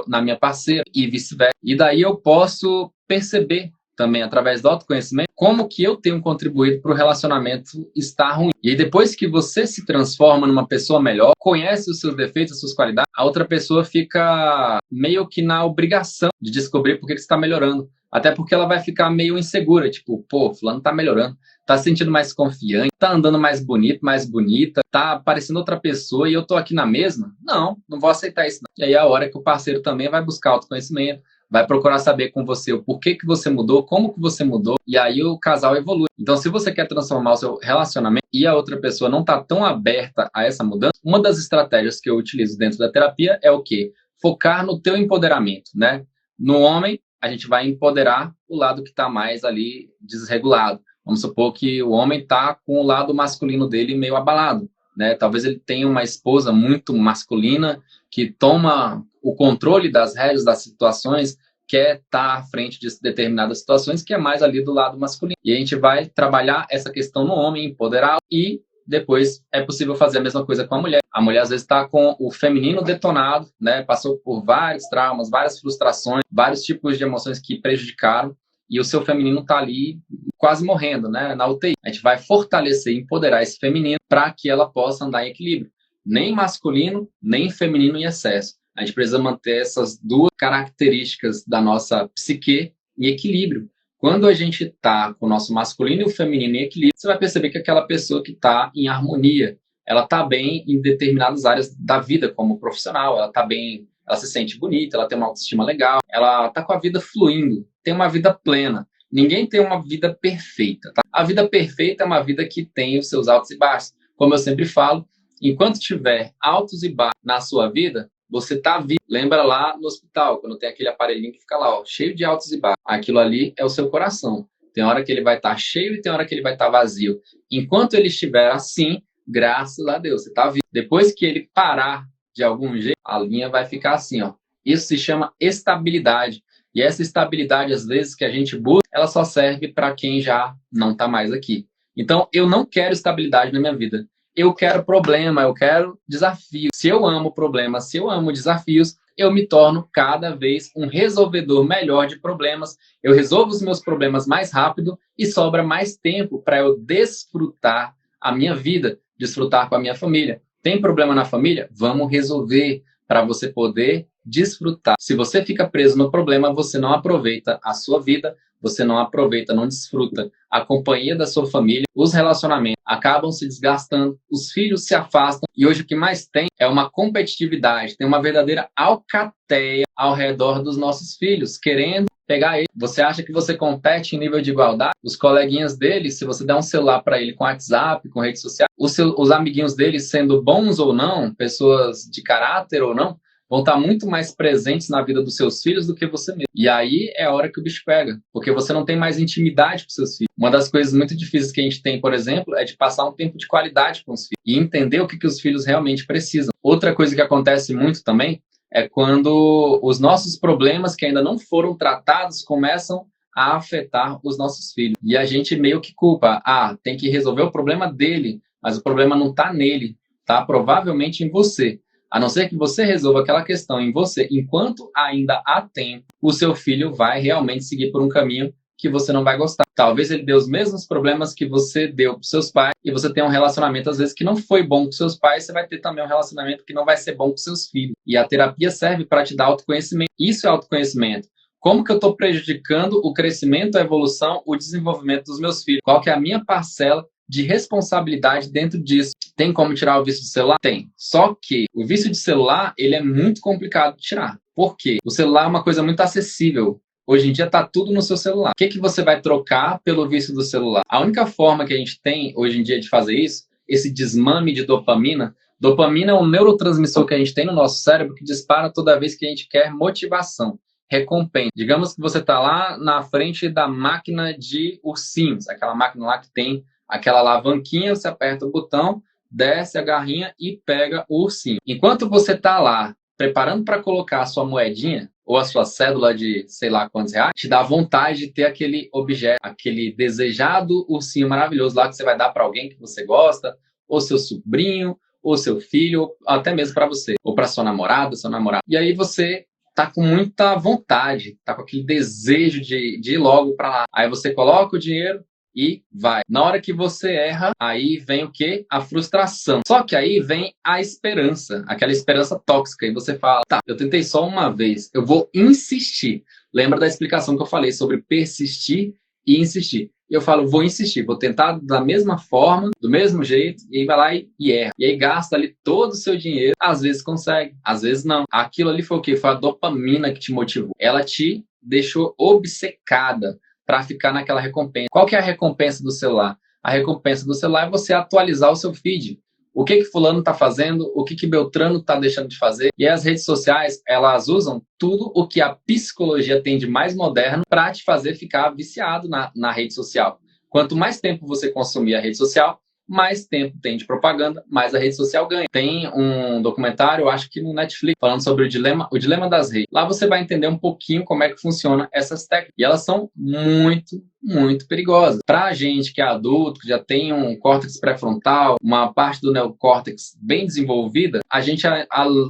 Speaker 1: na minha parceira e vice-versa. E daí eu posso perceber também, através do autoconhecimento, como que eu tenho contribuído para o relacionamento estar ruim. E aí, depois que você se transforma numa pessoa melhor, conhece os seus defeitos, as suas qualidades, a outra pessoa fica meio que na obrigação de descobrir por que você está melhorando. Até porque ela vai ficar meio insegura, tipo, pô, fulano tá melhorando, tá se sentindo mais confiante, tá andando mais bonito, mais bonita, tá parecendo outra pessoa e eu tô aqui na mesma? Não, não vou aceitar isso não. E aí é a hora que o parceiro também vai buscar autoconhecimento, vai procurar saber com você o porquê que você mudou, como que você mudou, e aí o casal evolui. Então, se você quer transformar o seu relacionamento e a outra pessoa não está tão aberta a essa mudança, uma das estratégias que eu utilizo dentro da terapia é o quê? Focar no teu empoderamento, né? No homem, a gente vai empoderar o lado que está mais ali desregulado. Vamos supor que o homem está com o lado masculino dele meio abalado, né? Talvez ele tenha uma esposa muito masculina que toma o controle das rédeas das situações, quer estar à frente de determinadas situações, que é mais ali do lado masculino. E a gente vai trabalhar essa questão no homem, empoderá-lo, e depois é possível fazer a mesma coisa com a mulher. A mulher às vezes está com o feminino detonado, né? Passou por vários traumas, várias frustrações, vários tipos de emoções que prejudicaram, e o seu feminino está ali quase morrendo, né? Na UTI. A gente vai fortalecer e empoderar esse feminino para que ela possa andar em equilíbrio. Nem masculino, nem feminino em excesso. A gente precisa manter essas duas características da nossa psique em equilíbrio. Quando a gente está com o nosso masculino e o feminino em equilíbrio, você vai perceber que aquela pessoa que está em harmonia, ela está bem em determinadas áreas da vida, como profissional, ela está bem, ela se sente bonita, ela tem uma autoestima legal, ela está com a vida fluindo, tem uma vida plena. Ninguém tem uma vida perfeita, tá? A vida perfeita é uma vida que tem os seus altos e baixos. Como eu sempre falo, enquanto tiver altos e baixos na sua vida, você está vivo. Lembra lá no hospital, quando tem aquele aparelhinho que fica lá, ó, cheio de altos e baixos. Aquilo ali é o seu coração. Tem hora que ele vai estar cheio e tem hora que ele vai estar vazio. Enquanto ele estiver assim, graças a Deus, você está vivo. Depois que ele parar de algum jeito, a linha vai ficar assim, ó. Isso se chama estabilidade. E essa estabilidade, às vezes, que a gente busca, ela só serve para quem já não está mais aqui. Então, eu não quero estabilidade na minha vida. Eu quero problema, eu quero desafio. Se eu amo problemas, se eu amo desafios, eu me torno cada vez um resolvedor melhor de problemas. Eu resolvo os meus problemas mais rápido e sobra mais tempo para eu desfrutar a minha vida, desfrutar com a minha família. Tem problema na família? Vamos resolver para você poder desfrutar. Se você fica preso no problema, você não aproveita a sua vida, você não aproveita, não desfruta a companhia da sua família, os relacionamentos acabam se desgastando, os filhos se afastam, e hoje o que mais tem é uma competitividade, tem uma verdadeira alcateia ao redor dos nossos filhos, querendo pegar ele. Você acha que você compete em nível de igualdade? Os coleguinhas dele, se você der um celular para ele com WhatsApp, com redes sociais, os amiguinhos dele, sendo bons ou não, pessoas de caráter ou não, vão estar muito mais presentes na vida dos seus filhos do que você mesmo. E aí é a hora que o bicho pega, porque você não tem mais intimidade com seus filhos. Uma das coisas muito difíceis que a gente tem, por exemplo, é de passar um tempo de qualidade com os filhos e entender o que os filhos realmente precisam. Outra coisa que acontece muito também é quando os nossos problemas que ainda não foram tratados começam a afetar os nossos filhos. E a gente meio que culpa, tem que resolver o problema dele, mas o problema não está nele, está provavelmente em você. A não ser que você resolva aquela questão em você, enquanto ainda há tempo, o seu filho vai realmente seguir por um caminho que você não vai gostar. Talvez ele dê os mesmos problemas que você deu para os seus pais e você tem um relacionamento, às vezes, que não foi bom com seus pais, você vai ter também um relacionamento que não vai ser bom com seus filhos. E a terapia serve para te dar autoconhecimento. Isso é autoconhecimento. Como que eu estou prejudicando o crescimento, a evolução, o desenvolvimento dos meus filhos? Qual que é a minha parcela de responsabilidade dentro disso? Tem como tirar o vício de celular? Tem. Só que o vício de celular, ele é muito complicado de tirar. Por quê? O celular é uma coisa muito acessível. Hoje em dia está tudo no seu celular. O que você vai trocar pelo vício do celular? A única forma que a gente tem hoje em dia de fazer isso, esse desmame de dopamina. Dopamina é um neurotransmissor que a gente tem no nosso cérebro que dispara toda vez que a gente quer motivação, recompensa. Digamos que você está lá na frente da máquina de ursinhos, aquela máquina lá que tem aquela alavanquinha, você aperta o botão, desce a garrinha e pega o ursinho. Enquanto você está lá preparando para colocar a sua moedinha, ou a sua cédula de sei lá quantos reais, te dá vontade de ter aquele objeto, aquele desejado ursinho maravilhoso lá que você vai dar para alguém que você gosta, ou seu sobrinho, ou seu filho, ou até mesmo para você, ou para sua namorada, seu namorado. E aí você tá com muita vontade, tá com aquele desejo de ir logo para lá. Aí você coloca o dinheiro e vai. Na hora que você erra, aí vem o quê? A frustração. Só que aí vem a esperança, aquela esperança tóxica. E você fala, tá, eu tentei só uma vez, eu vou insistir. Lembra da explicação que eu falei sobre persistir e insistir? E eu falo, vou insistir, vou tentar da mesma forma, do mesmo jeito, e aí vai lá e erra. E aí gasta ali todo o seu dinheiro, às vezes consegue, às vezes não. Aquilo ali foi o quê? Foi a dopamina que te motivou. Ela te deixou obcecada para ficar naquela recompensa. Qual que é a recompensa do celular? A recompensa do celular é você atualizar o seu feed. O que fulano está fazendo, o que Beltrano está deixando de fazer. E as redes sociais, elas usam tudo o que a psicologia tem de mais moderno para te fazer ficar viciado na rede social. Quanto mais tempo você consumir a rede social, mais tempo tem de propaganda, mais a rede social ganha. Tem um documentário, acho que no Netflix, falando sobre o dilema das redes. Lá você vai entender um pouquinho como é que funciona essas técnicas. E elas são muito, muito perigosas. Para a gente que é adulto, que já tem um córtex pré-frontal, uma parte do neocórtex bem desenvolvida, a gente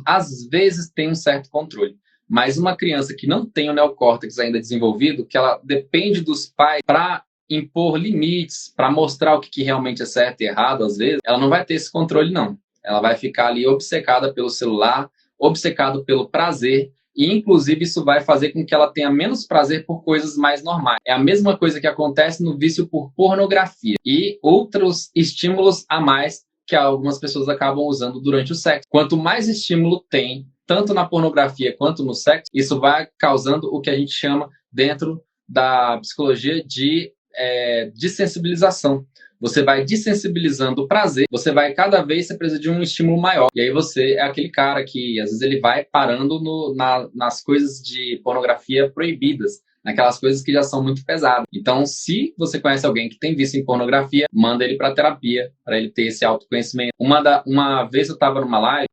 Speaker 1: às vezes tem um certo controle. Mas uma criança que não tem o neocórtex ainda desenvolvido, que ela depende dos pais para impor limites, para mostrar o que realmente é certo e errado, às vezes, ela não vai ter esse controle, não. Ela vai ficar ali obcecada pelo celular, obcecada pelo prazer, e inclusive isso vai fazer com que ela tenha menos prazer por coisas mais normais. É a mesma coisa que acontece no vício por pornografia e outros estímulos a mais que algumas pessoas acabam usando durante o sexo. Quanto mais estímulo tem, tanto na pornografia quanto no sexo, isso vai causando o que a gente chama dentro da psicologia de desensibilização. Você vai desensibilizando o prazer, você vai cada vez você precisa de um estímulo maior. E aí você é aquele cara que às vezes ele vai parando nas coisas de pornografia proibidas, naquelas coisas que já são muito pesadas. Então, se você conhece alguém que tem vício em pornografia, manda ele para terapia, para ele ter esse autoconhecimento. Uma vez eu estava numa live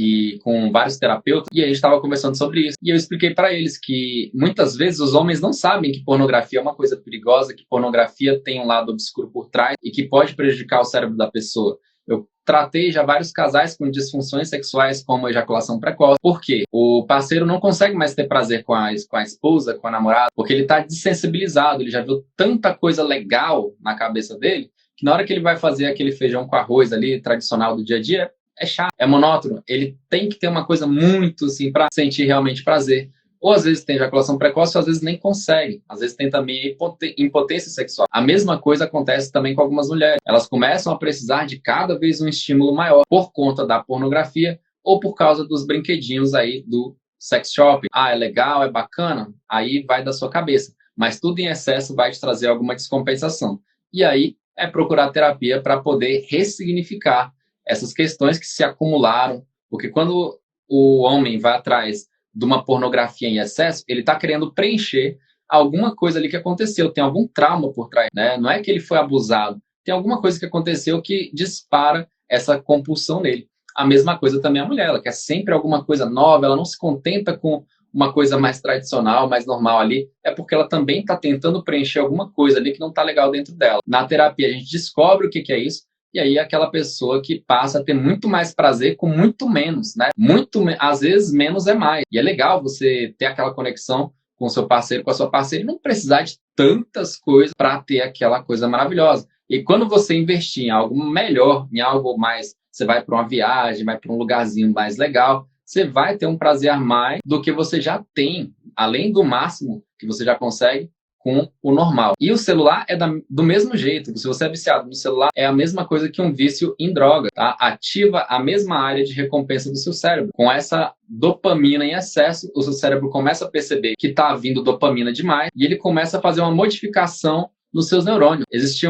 Speaker 1: e com vários terapeutas, e a gente estava conversando sobre isso. E eu expliquei para eles que muitas vezes os homens não sabem que pornografia é uma coisa perigosa, que pornografia tem um lado obscuro por trás e que pode prejudicar o cérebro da pessoa. Eu tratei já vários casais com disfunções sexuais como ejaculação precoce. Por quê? O parceiro não consegue mais ter prazer com a esposa, com a namorada, porque ele está desensibilizado, ele já viu tanta coisa legal na cabeça dele, que na hora que ele vai fazer aquele feijão com arroz ali, tradicional do dia a dia, é chato, é monótono. Ele tem que ter uma coisa muito assim para sentir realmente prazer. Ou às vezes tem ejaculação precoce, ou às vezes nem consegue. Às vezes tem também impotência sexual. A mesma coisa acontece também com algumas mulheres. Elas começam a precisar de cada vez um estímulo maior por conta da pornografia ou por causa dos brinquedinhos aí do sex shop. Ah, é legal, é bacana? Aí vai da sua cabeça. Mas tudo em excesso vai te trazer alguma descompensação. E aí é procurar terapia para poder ressignificar essas questões que se acumularam, porque quando o homem vai atrás de uma pornografia em excesso, ele está querendo preencher alguma coisa ali que aconteceu, tem algum trauma por trás, né? Não é que ele foi abusado, tem alguma coisa que aconteceu que dispara essa compulsão nele. A mesma coisa também a mulher, ela quer sempre alguma coisa nova, ela não se contenta com uma coisa mais tradicional, mais normal ali, é porque ela também está tentando preencher alguma coisa ali que não está legal dentro dela. Na terapia a gente descobre o que é isso, e aí aquela pessoa que passa a ter muito mais prazer com muito menos, né? Às vezes menos é mais. E é legal você ter aquela conexão com o seu parceiro, com a sua parceira, e não precisar de tantas coisas para ter aquela coisa maravilhosa. E quando você investir em algo melhor, em algo mais, você vai para uma viagem, vai para um lugarzinho mais legal, você vai ter um prazer a mais do que você já tem, além do máximo que você já consegue com o normal. E o celular é do mesmo jeito. Se você é viciado no celular, é a mesma coisa que um vício em droga, tá? Ativa a mesma área de recompensa do seu cérebro. Com essa dopamina em excesso, o seu cérebro começa a perceber que está vindo dopamina demais e ele começa a fazer uma modificação nos seus neurônios. Existe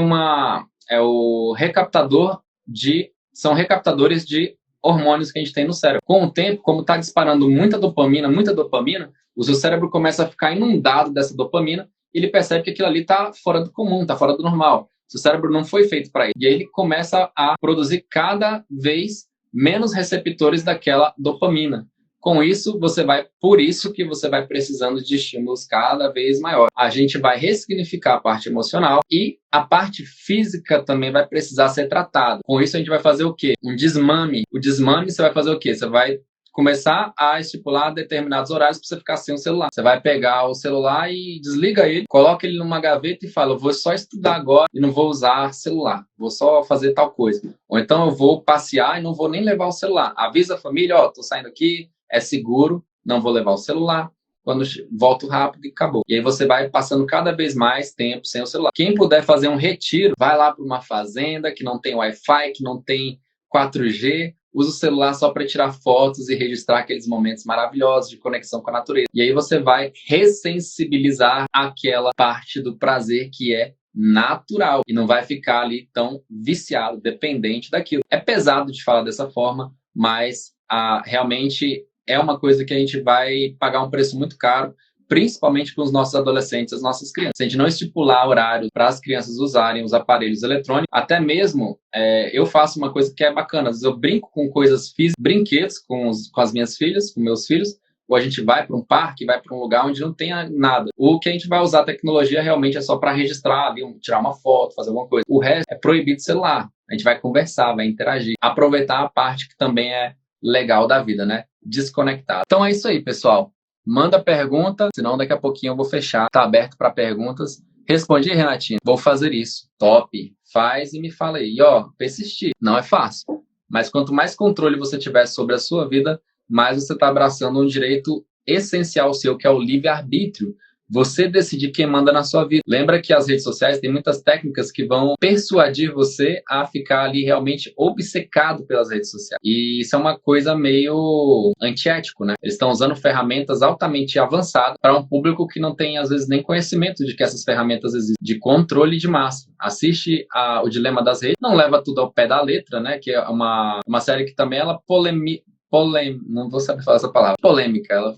Speaker 1: são recaptadores de hormônios que a gente tem no cérebro. Com o tempo, como está disparando muita dopamina, o seu cérebro começa a ficar inundado dessa dopamina, ele percebe que aquilo ali está fora do comum, está fora do normal. Seu cérebro não foi feito para isso. E aí ele começa a produzir cada vez menos receptores daquela dopamina. Com isso, por isso que você vai precisando de estímulos cada vez maiores. A gente vai ressignificar a parte emocional e a parte física também vai precisar ser tratada. Com isso, a gente vai fazer o quê? Um desmame. O desmame, você vai fazer o quê? Você vai começar a estipular determinados horários para você ficar sem o celular. Você vai pegar o celular e desliga ele, coloca ele numa gaveta e fala, eu vou só estudar agora e não vou usar celular, vou só fazer tal coisa. Ou então eu vou passear e não vou nem levar o celular. Avisa a família, ó, tô saindo aqui, é seguro, não vou levar o celular. Quando volto rápido e acabou. E aí você vai passando cada vez mais tempo sem o celular. Quem puder fazer um retiro, vai lá para uma fazenda que não tem Wi-Fi, que não tem 4G, usa o celular só para tirar fotos e registrar aqueles momentos maravilhosos de conexão com a natureza. E aí você vai ressensibilizar aquela parte do prazer que é natural e não vai ficar ali tão viciado, dependente daquilo. É pesado de falar dessa forma, mas realmente é uma coisa que a gente vai pagar um preço muito caro, principalmente com os nossos adolescentes, as nossas crianças. Se a gente não estipular horário para as crianças usarem os aparelhos eletrônicos, até mesmo eu faço uma coisa que é bacana. Às vezes eu brinco com coisas físicas, brinquedos com as minhas filhas, com meus filhos, ou a gente vai para um parque, vai para um lugar onde não tenha nada. O que a gente vai usar a tecnologia realmente é só para registrar ali, tirar uma foto, fazer alguma coisa. O resto é proibido celular. A gente vai conversar, vai interagir, aproveitar a parte que também é legal da vida, né? Desconectar. Então é isso aí, pessoal. Manda pergunta, senão daqui a pouquinho eu vou fechar. Tá aberto para perguntas. Respondi, Renatinho. Vou fazer isso. Top. Faz e me fala aí. E ó, persistir. Não é fácil. Mas quanto mais controle você tiver sobre a sua vida, mais você está abraçando um direito essencial seu, que é o livre-arbítrio. Você decidir quem manda na sua vida. Lembra que as redes sociais têm muitas técnicas que vão persuadir você a ficar ali realmente obcecado pelas redes sociais. E isso é uma coisa meio antiético, né? Eles estão usando ferramentas altamente avançadas para um público que não tem, às vezes, nem conhecimento de que essas ferramentas existem. De controle de massa. Assiste O Dilema das Redes. Não leva tudo ao pé da letra, né? Que é uma série que também ela não vou saber falar essa palavra. Polêmica. Ela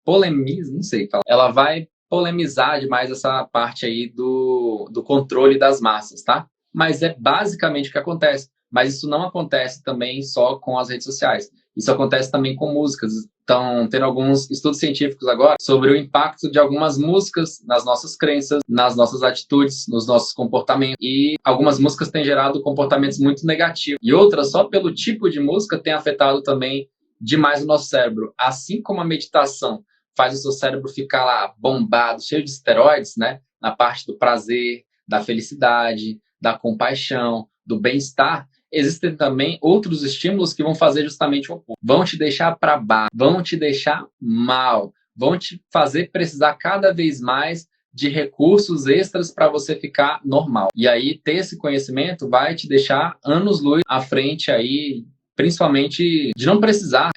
Speaker 1: polemiza, não sei falar. Ela vai polemizar demais essa parte aí do controle das massas, tá? Mas é basicamente o que acontece. Mas isso não acontece também só com as redes sociais. Isso acontece também com músicas. Estão tendo alguns estudos científicos agora sobre o impacto de algumas músicas nas nossas crenças, nas nossas atitudes, nos nossos comportamentos. E algumas músicas têm gerado comportamentos muito negativos. E outras, só pelo tipo de música, têm afetado também demais o nosso cérebro. Assim como a meditação faz o seu cérebro ficar lá bombado, cheio de esteroides, né? Na parte do prazer, da felicidade, da compaixão, do bem-estar, existem também outros estímulos que vão fazer justamente o oposto. Vão te deixar para baixo, vão te deixar mal, vão te fazer precisar cada vez mais de recursos extras para você ficar normal. E aí, ter esse conhecimento vai te deixar anos-luz à frente aí, principalmente de não precisar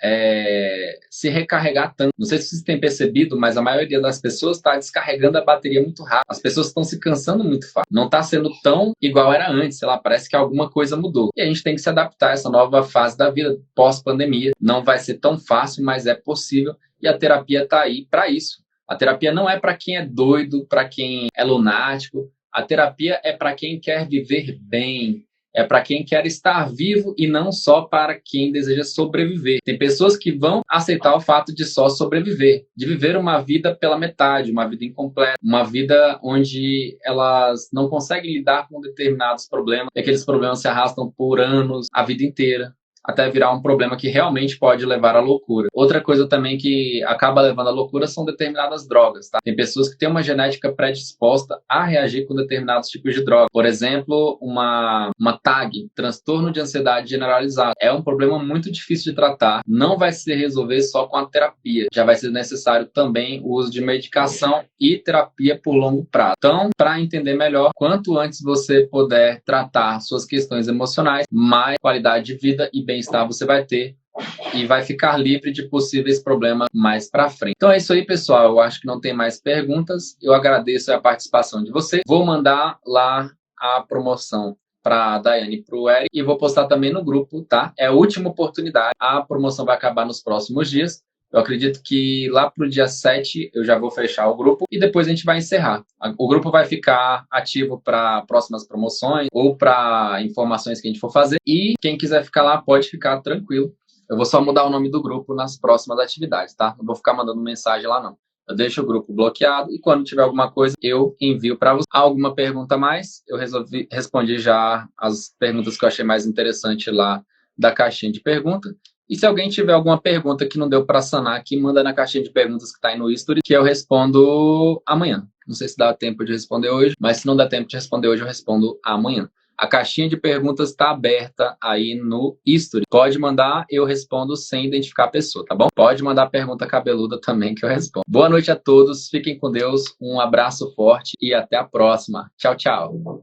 Speaker 1: se recarregar tanto. Não sei se vocês têm percebido, mas a maioria das pessoas está descarregando a bateria muito rápido. As pessoas estão se cansando muito fácil. Não está sendo tão igual era antes, sei lá, parece que alguma coisa mudou. E a gente tem que se adaptar a essa nova fase da vida, pós-pandemia. Não vai ser tão fácil, mas é possível. E a terapia está aí para isso. A terapia não é para quem é doido, para quem é lunático. A terapia é para quem quer viver bem. É para quem quer estar vivo e não só para quem deseja sobreviver. Tem pessoas que vão aceitar o fato de só sobreviver, de viver uma vida pela metade, uma vida incompleta, uma vida onde elas não conseguem lidar com determinados problemas, e aqueles problemas se arrastam por anos, a vida inteira, até virar um problema que realmente pode levar à loucura. Outra coisa também que acaba levando à loucura são determinadas drogas, tá? Tem pessoas que têm uma genética predisposta a reagir com determinados tipos de droga. Por exemplo, uma TAG, transtorno de ansiedade generalizado. É um problema muito difícil de tratar. Não vai se resolver só com a terapia. Já vai ser necessário também o uso de medicação e terapia por longo prazo. Então, para entender melhor, quanto antes você puder tratar suas questões emocionais, mais qualidade de vida e bem-estar você vai ter e vai ficar livre de possíveis problemas mais para frente. Então é isso aí, pessoal. Eu acho que não tem mais perguntas. Eu agradeço a participação de vocês. Vou mandar lá a promoção para a Daiane e para o Eric e vou postar também no grupo, tá? É a última oportunidade. A promoção vai acabar nos próximos dias. Eu acredito que lá para o dia 7 eu já vou fechar o grupo e depois a gente vai encerrar. O grupo vai ficar ativo para próximas promoções ou para informações que a gente for fazer. E quem quiser ficar lá pode ficar tranquilo. Eu vou só mudar o nome do grupo nas próximas atividades, tá? Não vou ficar mandando mensagem lá, não. Eu deixo o grupo bloqueado e quando tiver alguma coisa, eu envio para você. Alguma pergunta a mais? Eu respondi já as perguntas que eu achei mais interessante lá da caixinha de pergunta. E se alguém tiver alguma pergunta que não deu para sanar aqui, manda na caixinha de perguntas que está aí no history, que eu respondo amanhã. Não sei se dá tempo de responder hoje, mas se não dá tempo de responder hoje, eu respondo amanhã. A caixinha de perguntas está aberta aí no history. Pode mandar, eu respondo sem identificar a pessoa, tá bom? Pode mandar pergunta cabeluda também que eu respondo. Boa noite a todos, fiquem com Deus, um abraço forte e até a próxima. Tchau, tchau.